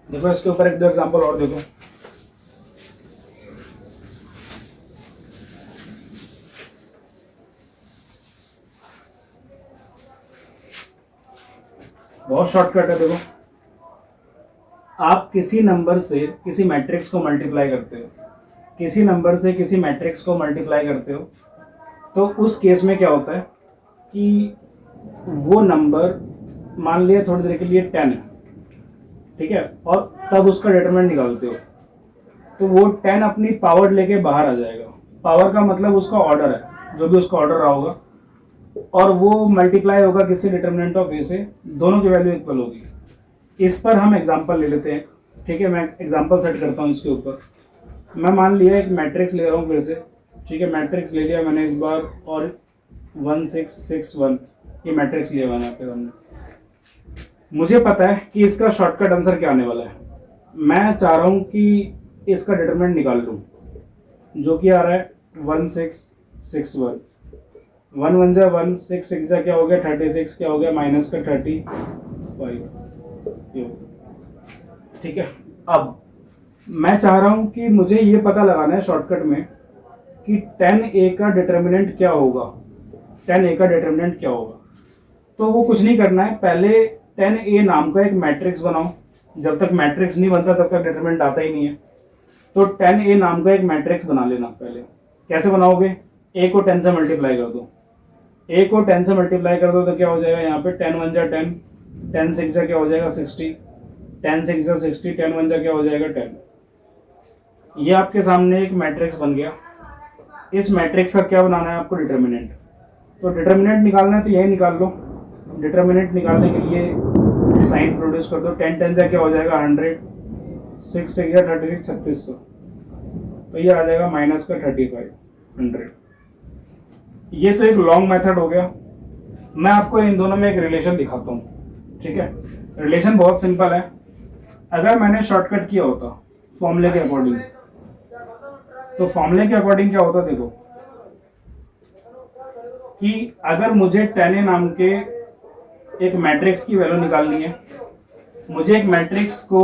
Speaker 2: देखो इसके ऊपर एक दो एग्जांपल और देखो। बहुत शॉर्टकट है। देखो, आप किसी नंबर से किसी मैट्रिक्स को मल्टीप्लाई करते हो, किसी नंबर से किसी मैट्रिक्स को मल्टीप्लाई करते हो, तो उस केस में क्या होता है कि वो नंबर मान लिया थोड़ी देर के लिए 10 है, ठीक है, और तब उसका डिटरमिनेंट निकालते हो, तो वो 10 अपनी पावर लेके बाहर आ जाएगा। पावर का मतलब उसका ऑर्डर है, जो भी उसका ऑर्डर रहा होगा, और वो मल्टीप्लाई होगा किससे, डिटरमिनेंट ऑफ ए से, दोनों की वैल्यू इक्वल होगी। इस पर हम एग्जांपल ले लेते हैं, ठीक है। मैं एग्जांपल सेट करता हूँ इसके ऊपर। मैं मान लिया एक मैट्रिक्स ले रहा हूँ फिर से, ठीक है, मैट्रिक्स ले लिया मैंने इस बार, और 1 6 6 1 ये मैट्रिक्स लिया मैंने आपके सामने। मुझे पता है कि इसका शॉर्टकट आंसर क्या आने वाला है। मैं चाह रहा हूँ कि इसका डिटरमिनेंट निकाल लूँ, जो कि आ रहा है 1 6 6 1। 1 1 जा 1, 6 6 जा क्या हो गया 36, क्या हो गया माइनस का 35, ठीक है। अब मैं चाह रहा हूँ कि मुझे ये पता लगाना है शॉर्टकट में कि 10a का डिटरमिनेंट क्या होगा, 10a का डिटरमिनेंट क्या होगा। तो वो कुछ नहीं करना है, पहले 10a नाम का एक मैट्रिक्स बनाओ। जब तक मैट्रिक्स नहीं बनता तब तक डिटरमिनेंट आता ही नहीं है। तो 10a नाम का एक मैट्रिक्स बना लेना। पहले कैसे बनाओगे, a को 10 से मल्टीप्लाई कर दो, a को 10 से मल्टीप्लाई कर दो तो क्या हो जाएगा, यहाँ पे 10 1 जा 10, 10 6 जा क्या हो जाएगा 60, 10 6 जा 60, 10 1 जा क्या हो जाएगा 10। ये आपके सामने एक मैट्रिक्स बन गया। इस मैट्रिक्स का क्या बनाना है आपको, डिटरमिनेंट। तो डिटरमिनेंट निकालना है तो यही निकाल लो। डिटरमिनेंट निकालने के लिए साइन प्रोड्यूस कर दो। 10 10 जा क्या हो जाएगा 100, 6 6 जा 36 3600, तो ये आ जाएगा माइनस का 35 100। ये तो एक लॉन्ग मेथड हो गया। मैं आपको इन दोनों में एक रिलेशन दिखाता हूँ, ठीक है। रिलेशन बहुत सिंपल है। अगर मैंने शॉर्टकट किया होता फॉर्मूले के अकॉर्डिंग, तो फॉर्मूले के अकॉर्डिंग क्या होता, देखो कि अगर मुझे 10a नाम के एक मैट्रिक्स की वैल्यू निकालनी है, मुझे एक मैट्रिक्स को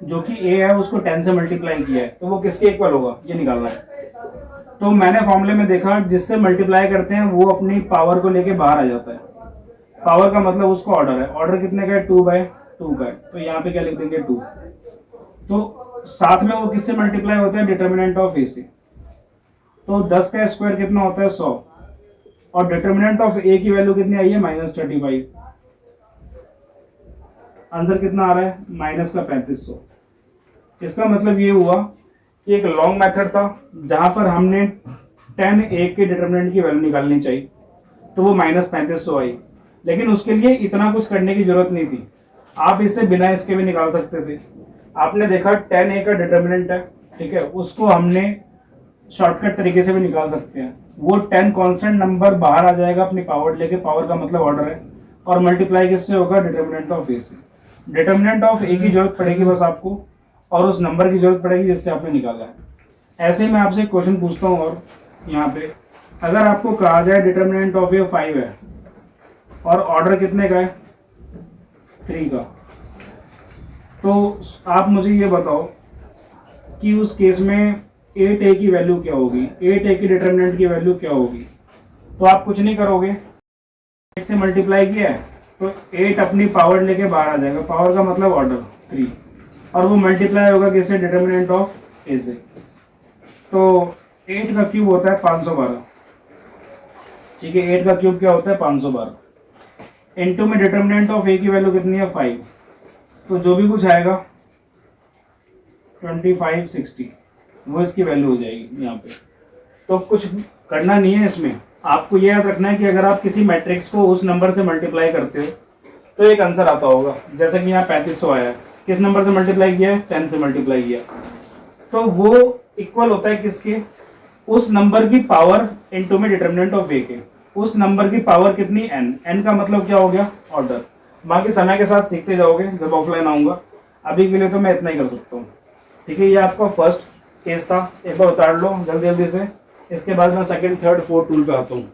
Speaker 2: जो कि a है उसको 10 से मल्टीप्लाई किया है, तो वो किसके इक्वल होगा ये निकालना है। तो मैंने फॉर्मूले में देखा जिससे मल्टीप्लाई करते हैं वो अपनी पावर को लेके बाहर आ जाता है। पावर का मतलब उसका ऑर्डर है। ऑर्डर कितने का है, 2/2 का है, तो यहाँ पे क्या लिख देंगे 2। तो साथ में वो किससे मल्टीप्लाई होता है, डिटरमिनेंट ऑफ ए से। तो 10 का स्क्वायर कितना होता है 100, और डिटरमिनेंट ऑफ ए की वैल्यू कितनी आई है -35। आंसर कितना आ रहा है माइनस का 3500। इसका मतलब ये हुआ कि एक लॉन्ग मेथड था जहां पर हमने 10a के डिटरमिनेंट की वैल्यू निकालनी चाहिए, तो वो -3500 आई। लेकिन उसके लिए इतना कुछ करने की जरूरत नहीं थी, आप इससे बिना इसके भी निकाल सकते थे। आपने देखा 10a का डिटरमिनेंट है, ठीक है, उसको हमने शॉर्टकट तरीके से भी निकाल सकते हैं। वो 10 कांस्टेंट नंबर बाहर आ जाएगा अपनी पावर लेके, पावर का मतलब ऑर्डर है, और मल्टीप्लाई किससे होगा, डिटरमिनेंट ऑफ ए से। डिटरमिनेंट ऑफ ए की जरूरत पड़ेगी बस आपको, और उस नंबर की जरूरत पड़ेगी जिससे आपने निकाला है। ऐसे ही मैं आपसे क्वेश्चन पूछता हूँ, और यहाँ पे अगर आपको कहा जाए डिटर्मिनेंट ऑफ ए 5 है और ऑर्डर कितने का है 3 का, तो आप मुझे ये बताओ कि उस केस में 8a की वैल्यू क्या होगी, 8a की डिटर्मिनेंट की वैल्यू क्या होगी। तो आप कुछ नहीं करोगे, 8 से मल्टीप्लाई किया है तो 8 अपनी पावर लेके बाहर आ जाएगा, पावर का मतलब ऑर्डर 3, और वो मल्टीप्लाई होगा किससे, डिटर्मिनेंट ऑफ ए से। तो 8 का क्यूब होता है 512, ठीक है, 8 का क्यूब क्या होता है 512, इनटू में डिटर्मिनेंट ऑफ ए की वैल्यू कितनी है 5, तो जो भी कुछ आएगा 2560 वो इसकी वैल्यू हो जाएगी यहाँ पे। तो कुछ करना नहीं है इसमें, आपको ये याद रखना है कि अगर आप किसी मैट्रिक्स को उस नंबर से मल्टीप्लाई करते हो तो एक आंसर आता होगा। जैसे कि यहाँ 3500 आया है, किस नंबर से मल्टीप्लाई किया है, 10 से मल्टीप्लाई किया, तो वो इक्वल होता है किसके, उस नंबर की पावर इनटू में डिटर्मिनेंट ऑफ ए के। उस नंबर की पावर कितनी, n, n का मतलब क्या हो गया, ऑर्डर। बाकी समय के साथ सीखते जाओगे जब ऑफलाइन आऊंगा, अभी के लिए तो मैं इतना ही कर सकता हूँ, ठीक है। ये आपका फर्स्ट केस था, एक बार उतार लो जल्दी जल्दी से, इसके बाद मैं सेकंड थर्ड फोर्थ टूल पे आता हूँ।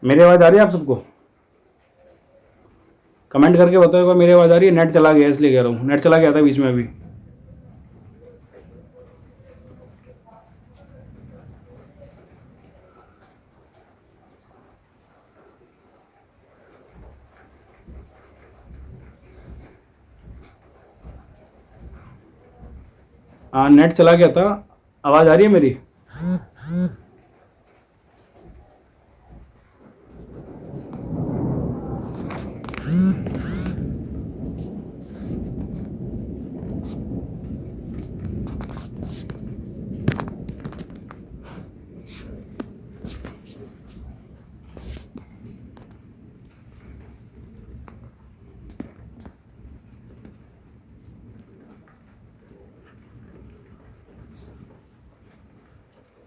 Speaker 2: मेरी आवाज आ रही है आप सबको? कमेंट करके बताओ अगर मेरी आवाज आ रही है। नेट चला गया इसलिए कह रहा हूँ, नेट चला गया था बीच में अभी। हाँ नेट चला गया था, आवाज आ रही है मेरी?